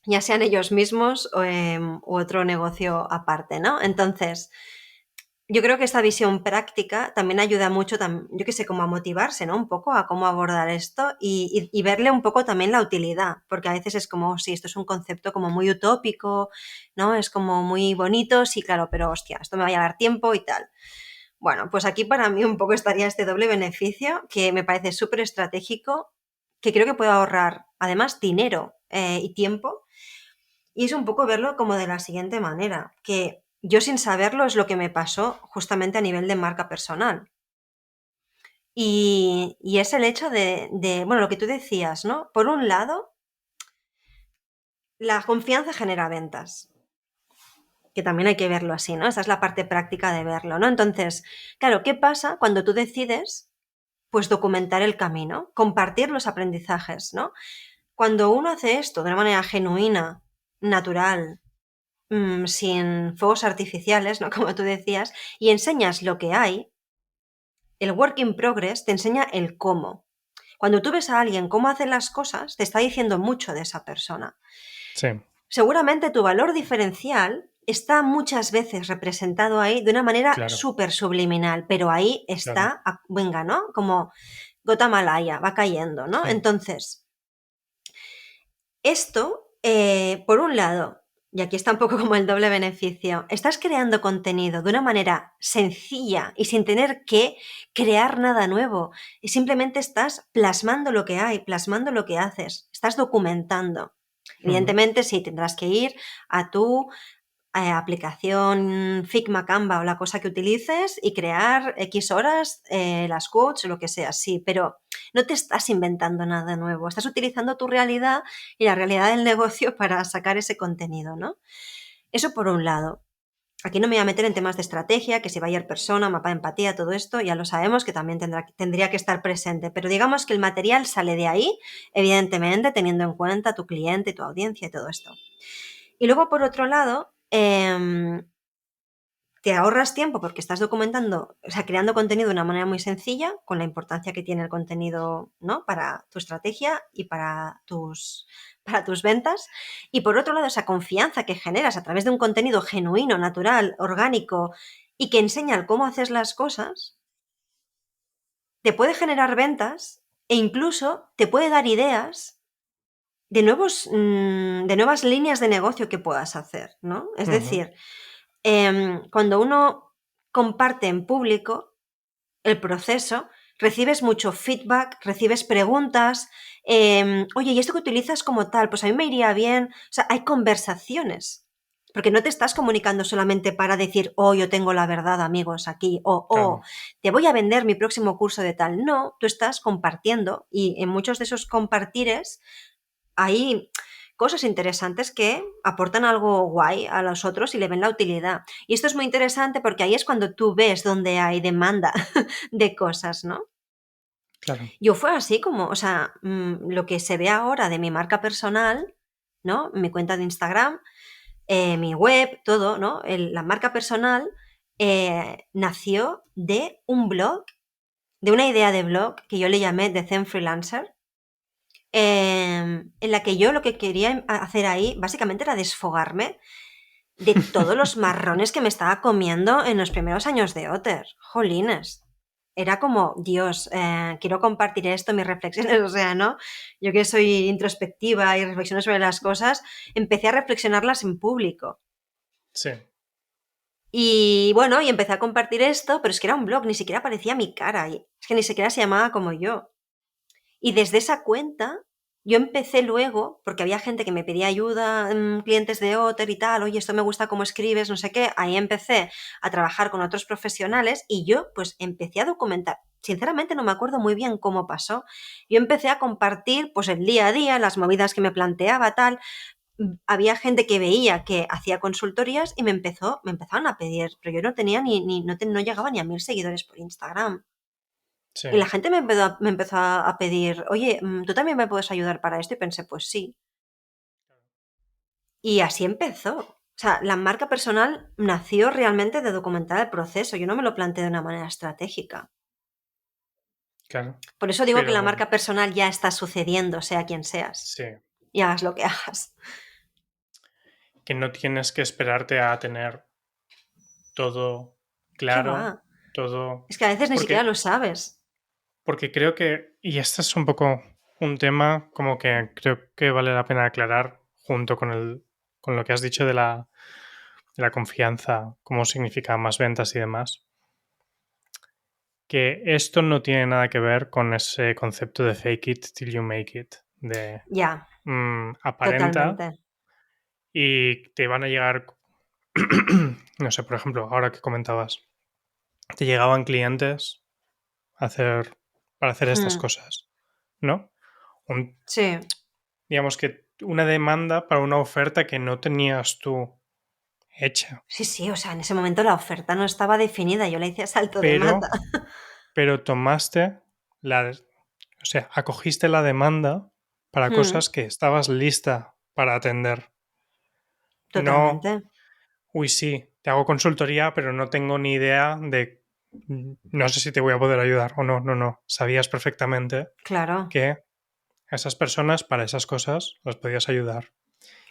Ya sean ellos mismos u otro negocio aparte, ¿no? Entonces, yo creo que esta visión práctica también ayuda mucho, yo qué sé, como a motivarse, ¿no? Un poco a cómo abordar esto y verle un poco también la utilidad, porque a veces es como, sí, esto es un concepto como muy utópico, ¿no? Es como muy bonito, sí, claro, pero hostia, esto me va a llevar tiempo y tal. Bueno, pues aquí para mí un poco estaría este doble beneficio que me parece súper estratégico, que creo que puede ahorrar además dinero y tiempo y es un poco verlo como de la siguiente manera, que yo sin saberlo es lo que me pasó justamente a nivel de marca personal. Y es el hecho bueno, lo que tú decías, ¿no? Por un lado, la confianza genera ventas, que también hay que verlo así, ¿no? Esa es la parte práctica de verlo, ¿no? Entonces, claro, ¿qué pasa cuando tú decides, pues, documentar el camino, compartir los aprendizajes, ¿no? Cuando uno hace esto de una manera genuina, natural, sin fuegos artificiales, ¿no? Como tú decías, y enseñas lo que hay, el work in progress te enseña el cómo. Cuando tú ves a alguien cómo hace las cosas, te está diciendo mucho de esa persona. Sí, Seguramente tu valor diferencial está muchas veces representado ahí de una manera claro, súper subliminal, pero ahí claro. está, venga, ¿no? Como gota malaya, va cayendo, ¿no? Sí, Entonces, esto, por un lado, Y aquí está un poco como el doble beneficio. Estás creando contenido de una manera sencilla y sin tener que crear nada nuevo. Y simplemente estás plasmando lo que hay, plasmando lo que haces. Estás documentando. Ujú. Evidentemente, sí, tendrás que ir a tu aplicación Figma, Canva o la cosa que utilices y crear X horas las quotes o lo que sea, sí, pero no te estás inventando nada nuevo, estás utilizando tu realidad y la realidad del negocio para sacar ese contenido, ¿no? Eso por un lado. Aquí no me voy a meter en temas de estrategia, que si buyer persona, mapa de empatía, todo esto, ya lo sabemos que también tendría que estar presente, pero digamos que el material sale de ahí, evidentemente teniendo en cuenta tu cliente, tu audiencia y todo esto. Y luego, por otro lado, te ahorras tiempo porque estás documentando, o sea, creando contenido de una manera muy sencilla, con la importancia que tiene el contenido, ¿no? Para tu estrategia y para tus ventas. Y por otro lado, esa confianza que generas a través de un contenido genuino, natural, orgánico y que enseña el cómo haces las cosas, te puede generar ventas e incluso te puede dar ideas de de nuevas líneas de negocio que puedas hacer, ¿no? Es Ujú. decir, cuando uno comparte en público el proceso, recibes mucho feedback, recibes preguntas, oye, ¿y esto que utilizas como tal? Pues a mí me iría bien. O sea, hay conversaciones. Porque no te estás comunicando solamente para decir, oh, yo tengo la verdad, amigos, aquí, o, oh, Claro, te voy a vender mi próximo curso de tal. No, tú estás compartiendo y en muchos de esos compartires hay cosas interesantes que aportan algo guay a los otros y le ven la utilidad. Y esto es muy interesante porque ahí es cuando tú ves donde hay demanda de cosas, ¿no? claro. Yo fue así como, o sea, lo que se ve ahora de mi marca personal, ¿no? Mi cuenta de Instagram, mi web, todo, ¿no? La marca personal nació de un blog, de una idea de blog que yo le llamé The Zen Freelancer, en la que yo lo que quería hacer ahí básicamente era desfogarme de todos los marrones que me estaba comiendo en los primeros años de Otter. Jolines. Era como, Dios, quiero compartir esto, mis reflexiones, o sea, ¿no? Yo que soy introspectiva y reflexiono sobre las cosas, empecé a reflexionarlas en público. Sí, Y bueno, y empecé a compartir esto, pero es que era un blog, ni siquiera aparecía mi cara, y es que ni siquiera se llamaba como yo. Y desde esa cuenta, yo empecé luego, porque había gente que me pedía ayuda, clientes de Otter y tal, oye, esto me gusta cómo escribes, no sé qué, ahí empecé a trabajar con otros profesionales y yo pues empecé a documentar. Sinceramente no me acuerdo muy bien cómo pasó. Yo empecé a compartir pues el día a día, las movidas que me planteaba, tal. Había gente que veía que hacía consultorías y me empezaron a pedir, pero yo no tenía no llegaba ni a 1000 seguidores por Instagram. sí, Y la gente me empezó a pedir, oye, ¿tú también me puedes ayudar para esto? Y pensé, pues sí. Y así empezó. O sea, la marca personal nació realmente de documentar el proceso. Yo no me lo planteé de una manera estratégica. claro. Por eso digo que la Pero marca personal ya está sucediendo, sea quien seas. sí, Y hagas lo que hagas. que no tienes que esperarte a tener todo ¿Qué claro, va? todo. Es que a veces ni siquiera Porque, lo sabes. porque creo que, y este es un poco un tema como que creo que vale la pena aclarar junto con con lo que has dicho de la confianza, cómo significa más ventas y demás. Que esto no tiene nada que ver con ese concepto de fake it till you make it, de Ya, aparenta totalmente. y te van a llegar, no sé, por ejemplo, ahora que comentabas, te llegaban clientes a para hacer estas Hmm, cosas, ¿no? Un- sí, digamos que una demanda para una oferta que no tenías tú hecha, sí, sí. O sea, en ese momento la oferta no estaba definida. Yo la hice a salto de mata. pero, pero tomaste o sea, acogiste la demanda para Hmm, cosas que estabas lista para atender. No, totalmente. uy, sí, te hago consultoría, pero no tengo ni idea de, no sé si te voy a poder ayudar o no, no, no. Sabías perfectamente Claro, que a esas personas para esas cosas las podías ayudar.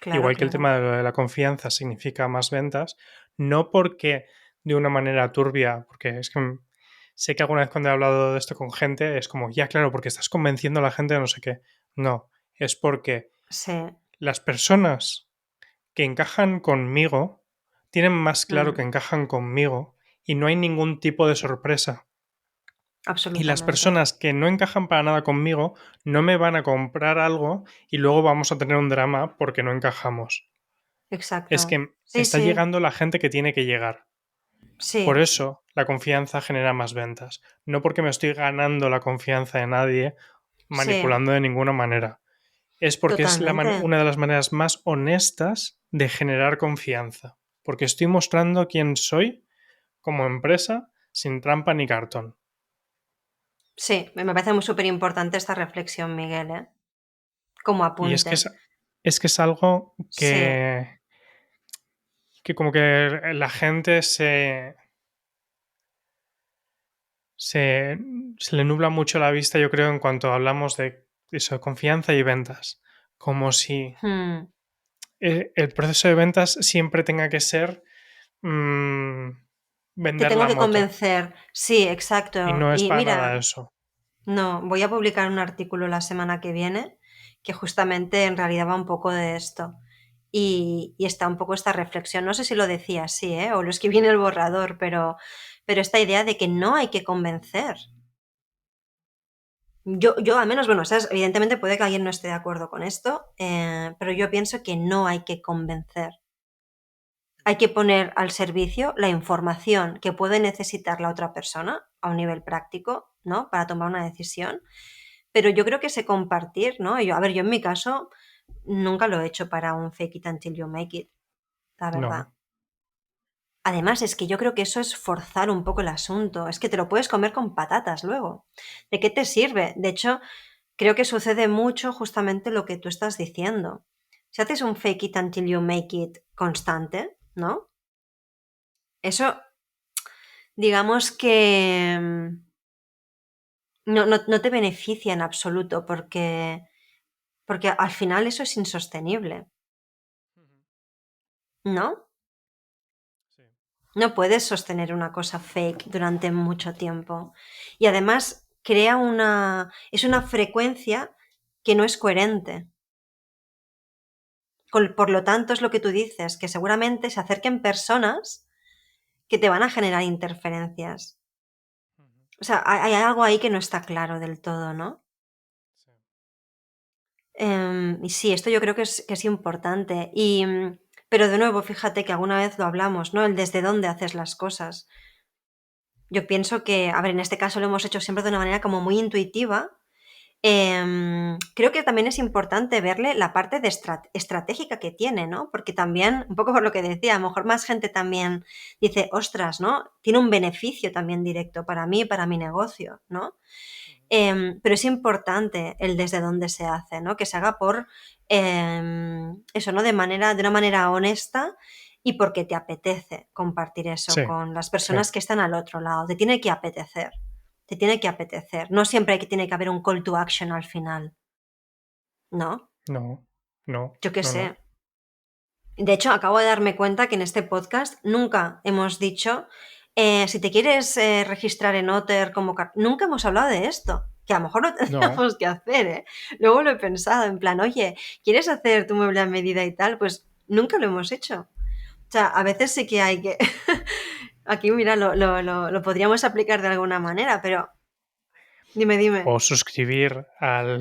claro, Igual que el claro. tema de lo de la confianza significa más ventas, no porque de una manera turbia, porque es que sé que alguna vez cuando he hablado de esto con gente es como, ya claro, porque estás convenciendo a la gente de no sé qué. No, es porque Sí, las personas que encajan conmigo, tienen más claro que Mm, encajan conmigo y no hay ningún tipo de sorpresa. Y las absolutamente. personas que no encajan para nada conmigo no me van a comprar algo y luego vamos a tener un drama porque no encajamos. Es Exacto. que Sí, está sí, llegando la gente que tiene que llegar. Por sí, eso la confianza genera más ventas. No porque me estoy ganando la confianza de nadie sí, manipulando de ninguna manera. Es porque es totalmente. una de las maneras más honestas de generar confianza. Porque estoy mostrando quién soy como empresa sin trampa ni cartón. Sí, me parece muy súper importante esta reflexión, Miguel, ¿eh? Como Y apunte. es que es algo Sí, que como que la gente se, se le nubla mucho la vista, yo creo, en cuanto hablamos de eso, de confianza y ventas. Como si mm, el proceso de ventas siempre tenga que ser mm, te vender tengo la que moto. convencer. Sí, Y exacto. no es Y para nada mira, eso. no, voy a publicar un artículo la semana que viene que justamente en realidad va un poco de esto. Y está un poco esta reflexión. No sé si lo decía así, ¿eh? O lo escribí en el borrador, pero esta idea de que no hay que convencer. Yo al menos, bueno, ¿sabes? Evidentemente puede que alguien no esté de acuerdo con esto, pero yo pienso que no hay que convencer. Hay que poner al servicio la información que puede necesitar la otra persona a un nivel práctico, ¿no? Para tomar una decisión. Pero yo creo que ese compartir, ¿no? Yo, a ver, yo en mi caso nunca lo he hecho para un fake it until you make it, la verdad. No. Además, es que yo creo que eso es forzar un poco el asunto. Es que te lo puedes comer con patatas luego. ¿De qué te sirve? De hecho, creo que sucede mucho justamente lo que tú estás diciendo. Si haces un fake it until you make it constante, ¿no? Eso, digamos que no te beneficia en absoluto porque al final eso es insostenible, ¿no? Sí. No puedes sostener una cosa fake durante mucho tiempo. Y además crea es una frecuencia que no es coherente. Por lo tanto, es lo que tú dices, que seguramente se acerquen personas que te van a generar interferencias. O sea, hay algo ahí que no está claro del todo, ¿no? Sí. Y sí, esto yo creo que es importante. Pero de nuevo, fíjate que alguna vez lo hablamos, ¿no? El desde dónde haces las cosas. Yo pienso que, a ver, en este caso lo hemos hecho siempre de una manera como muy intuitiva. Creo que también es importante verle la parte de estratégica que tiene, ¿no? Porque también, un poco por lo que decía, a lo mejor más gente también dice, ostras, ¿no? Tiene un beneficio también directo para mí, para mi negocio, ¿no? Pero es importante el desde dónde se hace, ¿no? Que se haga por eso, ¿no? De una manera honesta y porque te apetece compartir eso Sí, con las sí. personas que están al otro lado. Te tiene que apetecer. Te tiene que apetecer. No siempre tiene que haber un call to action al final. ¿No? No, no, Yo qué no, no. sé. De hecho, acabo de darme cuenta que en este podcast nunca hemos dicho, si te quieres registrar en Otter como... Nunca hemos hablado de esto, que a lo mejor lo No. tendríamos que hacer, ¿eh? Luego lo he pensado, en plan, oye, ¿quieres hacer tu mueble a medida y tal? Pues nunca lo hemos hecho. O sea, a veces sí que hay que... Aquí, mira, lo podríamos aplicar de alguna manera, pero dime, dime. O suscribir al,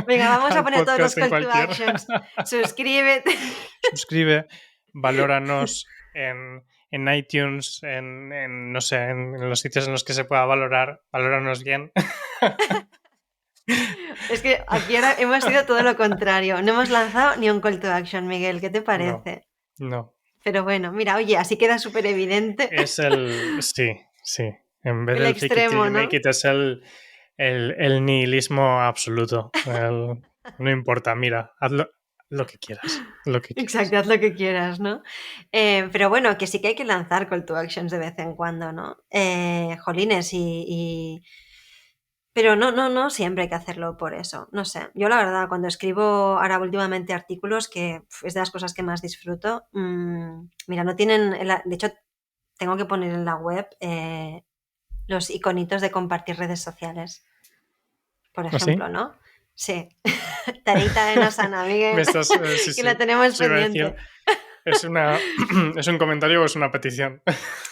Venga, vamos a al poner todos los podcast en call to cualquier. actions. Suscríbete. Suscribe, valóranos en iTunes, no sé, en los sitios en los que se pueda valorar. Valóranos bien. Es que aquí ahora hemos sido todo lo contrario. No hemos lanzado ni un call to action, Miguel. ¿Qué te No, parece? no. Pero bueno, mira, oye, así queda súper evidente Es el. Sí, sí. En vez el del fake it till extremo, you make ¿no? it, es el nihilismo absoluto. No importa, mira, hazlo lo que quieras. Lo que Exacto, quieras. haz lo que quieras, ¿no? Pero bueno, que sí que hay que lanzar call to actions de vez en cuando, ¿no? Jolines, pero no siempre hay que hacerlo por eso. No sé, yo la verdad, cuando escribo ahora últimamente artículos, que es de las cosas que más disfruto, mira, no tienen, de hecho, tengo que poner en la web los iconitos de compartir redes sociales, por ¿Así? ejemplo, ¿no? Sí. Tareita de Nasana, Me Miguel, estás... sí, que sí. la tenemos Eso iba a decir. pendiente. ¿Es ¿Es un comentario o es una petición?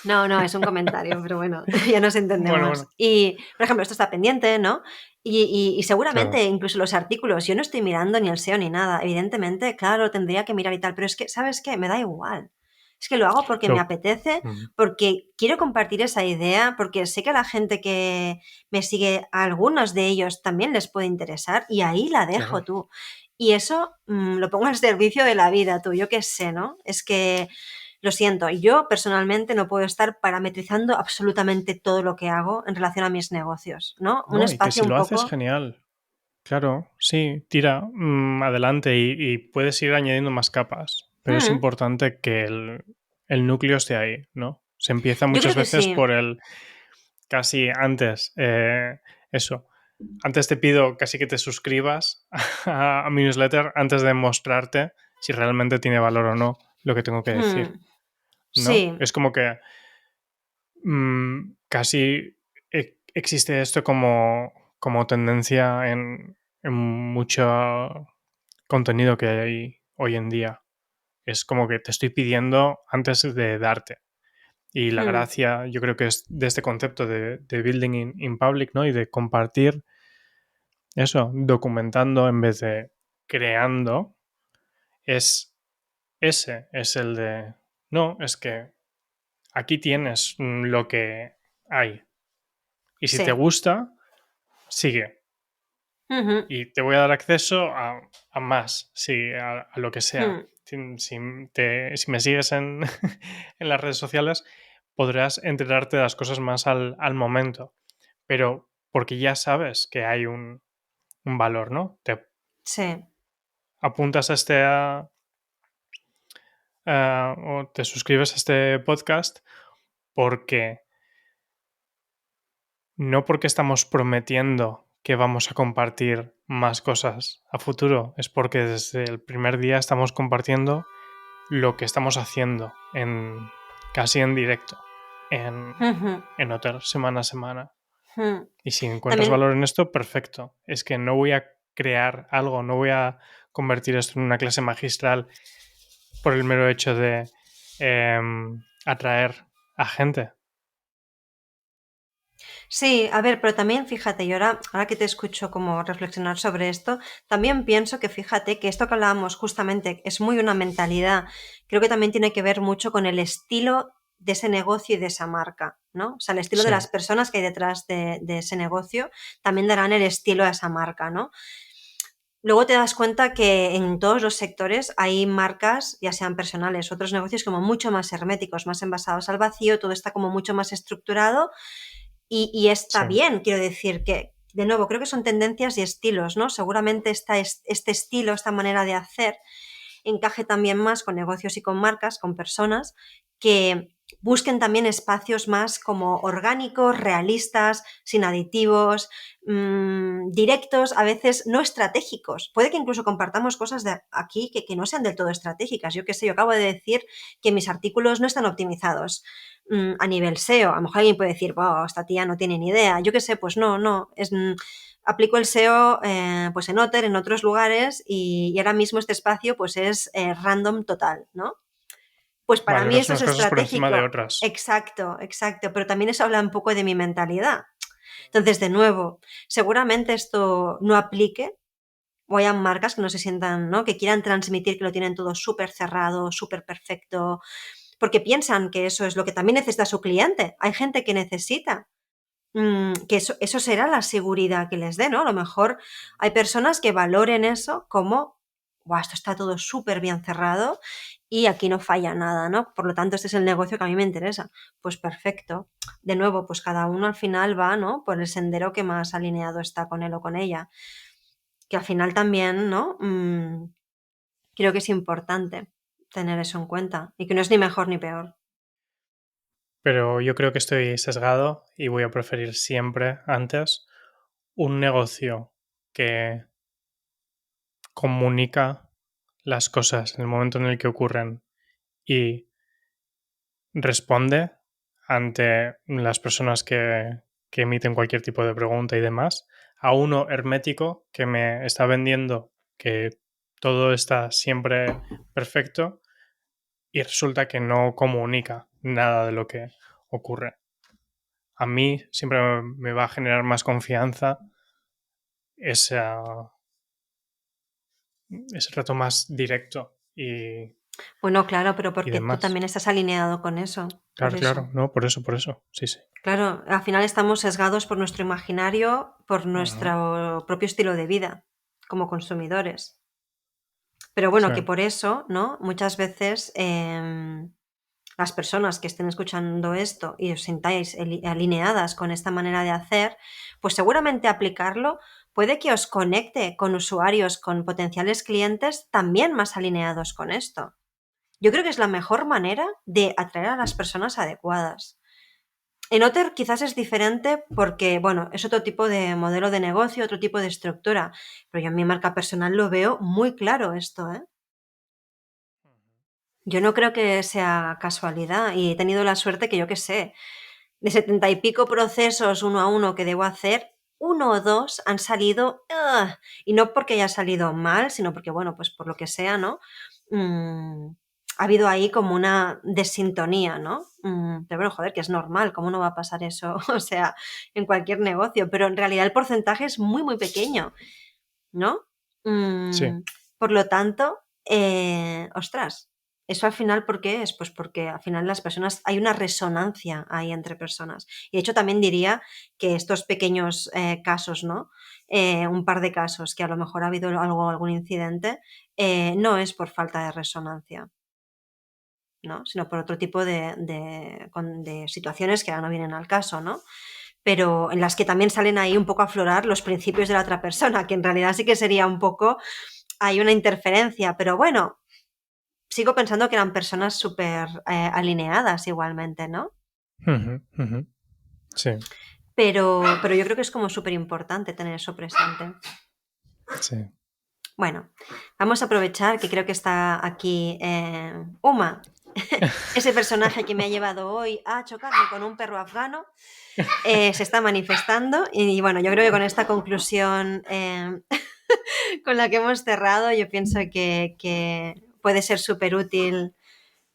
No, no, es un comentario, pero bueno, ya nos Bueno, entendemos. bueno. Y, por ejemplo, esto está pendiente, ¿no? Y Claro. seguramente incluso los artículos, yo no estoy mirando ni el SEO ni nada, evidentemente, claro, lo tendría que mirar y tal, pero es que, ¿sabes qué? Me da igual. Es que lo hago porque me Lo... apetece, Mm, porque quiero compartir esa idea, porque sé que a la gente que me sigue, a algunos de ellos también les puede interesar y ahí la dejo claro. tú. Y eso lo pongo al servicio de la vida, tú, yo qué sé, ¿no? Es que lo siento, yo personalmente no puedo estar parametrizando absolutamente todo lo que hago en relación a mis negocios, ¿no? Un No, y que espacio si un lo haces, poco... genial. Claro, sí, tira adelante y puedes ir añadiendo más capas, pero es Mm, importante que el núcleo esté ahí, ¿no? Se empieza yo muchas creo que veces sí. por el casi antes, eso. Antes te pido casi que te suscribas a mi newsletter antes de mostrarte si realmente tiene valor o no lo que tengo que decir, Mm, ¿no? sí, Es como que casi existe esto como tendencia en mucho contenido que hay hoy en día. Es como que te estoy pidiendo antes de darte. Y la mm, gracia, yo creo que es de este concepto de building in public, ¿no? Y de compartir eso, documentando en vez de creando, es ese, es el de, no, es que aquí tienes lo que hay. Y si te sí. gusta, sigue. Ujú, Y te voy a dar acceso a más, sí, a lo que sea. mm, Si me sigues en, en las redes sociales, podrás enterarte de las cosas más al momento. Pero porque ya sabes que hay un valor, ¿no? Te sí. apuntas a o te suscribes a este podcast porque no porque estamos prometiendo que vamos a compartir más cosas a futuro, es porque desde el primer día estamos compartiendo lo que estamos haciendo casi en directo Ujú, en Otter semana a semana. mm. Y si encuentras También, valor en esto, perfecto. Es que no voy a crear algo, no voy a convertir esto en una clase magistral por el mero hecho de atraer a gente. sí, a ver, pero también fíjate, y ahora que te escucho como reflexionar sobre esto, también pienso que fíjate que esto que hablábamos justamente es muy una mentalidad, creo que también tiene que ver mucho con el estilo de ese negocio y de esa marca, ¿no? O sea, el estilo de Sí, las personas que hay detrás de ese negocio también darán el estilo a esa marca, ¿no? Luego te das cuenta que en todos los sectores hay marcas, ya sean personales, otros negocios como mucho más herméticos, más envasados al vacío, todo está como mucho más estructurado y está sí. bien, quiero decir que, de nuevo, creo que son tendencias y estilos, ¿no? Seguramente este estilo, esta manera de hacer, encaje también más con negocios y con marcas, con personas que busquen también espacios más como orgánicos, realistas, sin aditivos, directos, a veces no estratégicos. Puede que incluso compartamos cosas de aquí que no sean del todo estratégicas. Yo qué sé, yo acabo de decir que mis artículos no están optimizados a nivel SEO. A lo mejor alguien puede decir, wow, esta tía no tiene ni idea. Yo qué sé, pues no. Aplico el SEO pues en Otter, en otros lugares y ahora mismo este espacio pues es random total, ¿no? Pues para mí Valoras eso es unas cosas por encima de estratégico. otras. Exacto, exacto. Pero también eso habla un poco de mi mentalidad. Entonces, de nuevo, seguramente esto no aplique o hayan marcas que no se sientan, ¿no? Que quieran transmitir que lo tienen todo súper cerrado, súper perfecto, porque piensan que eso es lo que también necesita su cliente. Hay gente que necesita que eso será la seguridad que les dé, ¿no? A lo mejor hay personas que valoren eso como, "Buah, esto está todo súper bien cerrado y aquí no falla nada, ¿no? Por lo tanto, este es el negocio que a mí me interesa. Pues perfecto. De nuevo, pues cada uno al final va, ¿no? Por el sendero que más alineado está con él o con ella. Que al final también, ¿no? Creo que es importante tener eso en cuenta y que no es ni mejor ni peor. Pero yo creo que estoy sesgado y voy a preferir siempre antes un negocio que comunica las cosas en el momento en el que ocurren y responde ante las personas que emiten cualquier tipo de pregunta y demás, a uno hermético que me está vendiendo que todo está siempre perfecto y resulta que no comunica nada de lo que ocurre. A mí siempre me va a generar más confianza esa, ese reto más directo Bueno, claro, pero y porque tú demás. también estás alineado con eso, por Claro, eso. claro, no, por eso, sí, sí. Claro, al final estamos sesgados por nuestro imaginario, por Ajá, nuestro propio estilo de vida como consumidores. Pero sí. bueno, que por eso, ¿no? Muchas veces las personas que estén escuchando esto y os sintáis alineadas con esta manera de hacer, pues seguramente aplicarlo puede que os conecte con usuarios, con potenciales clientes también más alineados con esto. Yo creo que es la mejor manera de atraer a las personas adecuadas. En Otter quizás es diferente porque, bueno, es otro tipo de modelo de negocio, otro tipo de estructura, pero yo en mi marca personal lo veo muy claro esto, ¿eh? Yo no creo que sea casualidad y he tenido la suerte que yo qué sé, de 70 y pico procesos uno a uno que debo hacer, uno o dos han salido, y no porque haya salido mal, sino porque, bueno, pues por lo que sea, ¿no? Mm, ha habido ahí como una desintonía, ¿no? Pero bueno, joder, que es normal, ¿cómo no va a pasar eso? O sea, en cualquier negocio, pero en realidad el porcentaje es muy, muy pequeño, ¿no? Sí. Mm, por lo tanto, ostras, ¿eso al final por qué es? Pues porque al final las personas, hay una resonancia ahí entre personas. Y de hecho también diría que estos pequeños casos, ¿no? Un par de casos que a lo mejor ha habido algún incidente, no es por falta de resonancia, ¿no? Sino por otro tipo de situaciones que ahora no vienen al caso, ¿no? Pero en las que también salen ahí un poco a aflorar los principios de la otra persona, que en realidad sí que sería un poco, hay una interferencia, pero bueno, sigo pensando que eran personas súper alineadas igualmente, ¿no? Ujú, ujú. Sí, Pero yo creo que es como súper importante tener eso presente. sí. Bueno, vamos a aprovechar que creo que está aquí Uma, ese personaje que me ha llevado hoy a chocarme con un perro afgano. Se está manifestando y bueno, yo creo que con esta conclusión con la que hemos cerrado, yo pienso que puede ser súper útil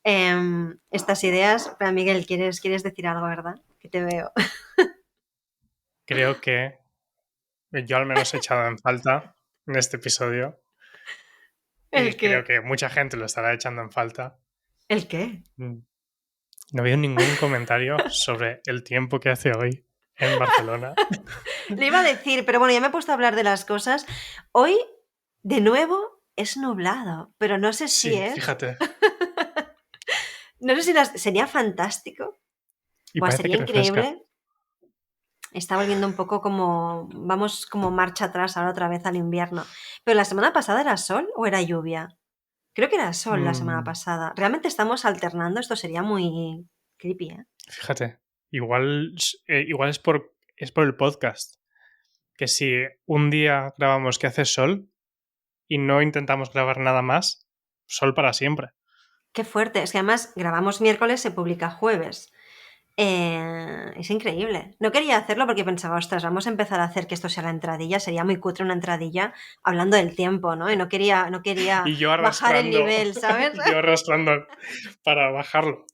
estas ideas. Pero Miguel, ¿quieres decir algo, verdad? Que te veo. Creo que yo al menos he echado en falta en este episodio ¿El y creo qué? que mucha gente lo estará echando en falta. ¿El qué? Mm, No ha habido ningún comentario sobre el tiempo que hace hoy en Barcelona. Le iba a decir, pero bueno, ya me he puesto a hablar de las cosas. Hoy, de nuevo, es nublado, pero no sé si Sí, es... fíjate. No sé si sería fantástico. Y Buah, parece sería que refresca. increíble. Está volviendo un poco como... Vamos como marcha atrás ahora otra vez al invierno. Pero la semana pasada era sol o era lluvia. Creo que era sol la semana Mm, pasada. Realmente estamos alternando. Esto sería muy creepy, ¿eh? Fíjate. Igual es por el podcast. Que si un día grabamos que hace sol y no intentamos grabar nada más, sol para siempre. Qué fuerte. Es que además grabamos miércoles, se publica jueves. Es increíble. No quería hacerlo porque pensaba, ostras, vamos a empezar a hacer que esto sea la entradilla. Sería muy cutre una entradilla hablando del tiempo, ¿no? Y no quería Y yo bajar el arrastrando, nivel, ¿sabes? yo arrastrando para bajarlo.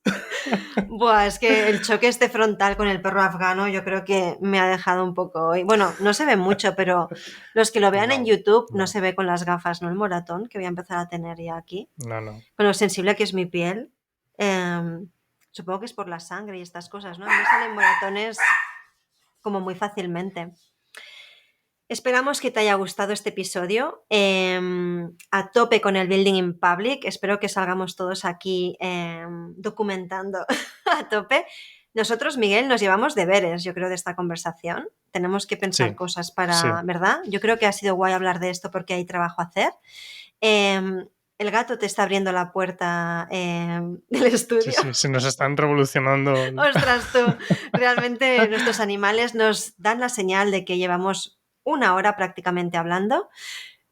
Buah, es que el choque este frontal con el perro afgano yo creo que me ha dejado un poco hoy. Bueno, no se ve mucho, pero los que lo vean en No, YouTube no no, se ve con las gafas, ¿no? El moratón que voy a empezar a tener ya aquí. no, no. Con lo sensible que es mi piel. em, supongo que es por la sangre y estas cosas, ¿no? A mí me salen moratones como muy fácilmente. Esperamos que te haya gustado este episodio. A tope con el Building in Public. Espero que salgamos todos aquí documentando a tope. Nosotros, Miguel, nos llevamos deberes, yo creo, de esta conversación. Tenemos que pensar Sí, cosas sí. para, ¿verdad? Yo creo que ha sido guay hablar de esto porque hay trabajo a hacer. El gato te está abriendo la puerta del Sí, estudio. sí, se nos están revolucionando. Ostras, tú, realmente nuestros animales nos dan la señal de que llevamos una hora prácticamente hablando.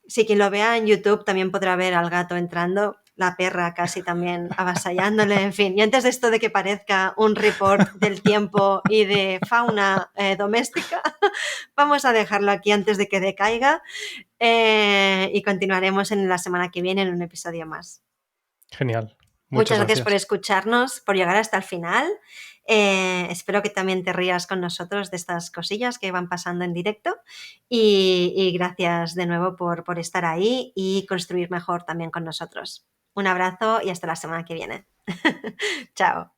Si quien lo vea en YouTube también podrá ver al gato entrando. la perra casi también avasallándole, en fin. Y antes de esto de que parezca un report del tiempo y de fauna doméstica, vamos a dejarlo aquí antes de que decaiga y continuaremos en la semana que viene en un episodio más. Genial. Muchas Muchas gracias por gracias. escucharnos, por llegar hasta el final. Espero que también te rías con nosotros de estas cosillas que van pasando en directo y gracias de nuevo por estar ahí y construir mejor también con nosotros. Un abrazo y hasta la semana que viene. Chao.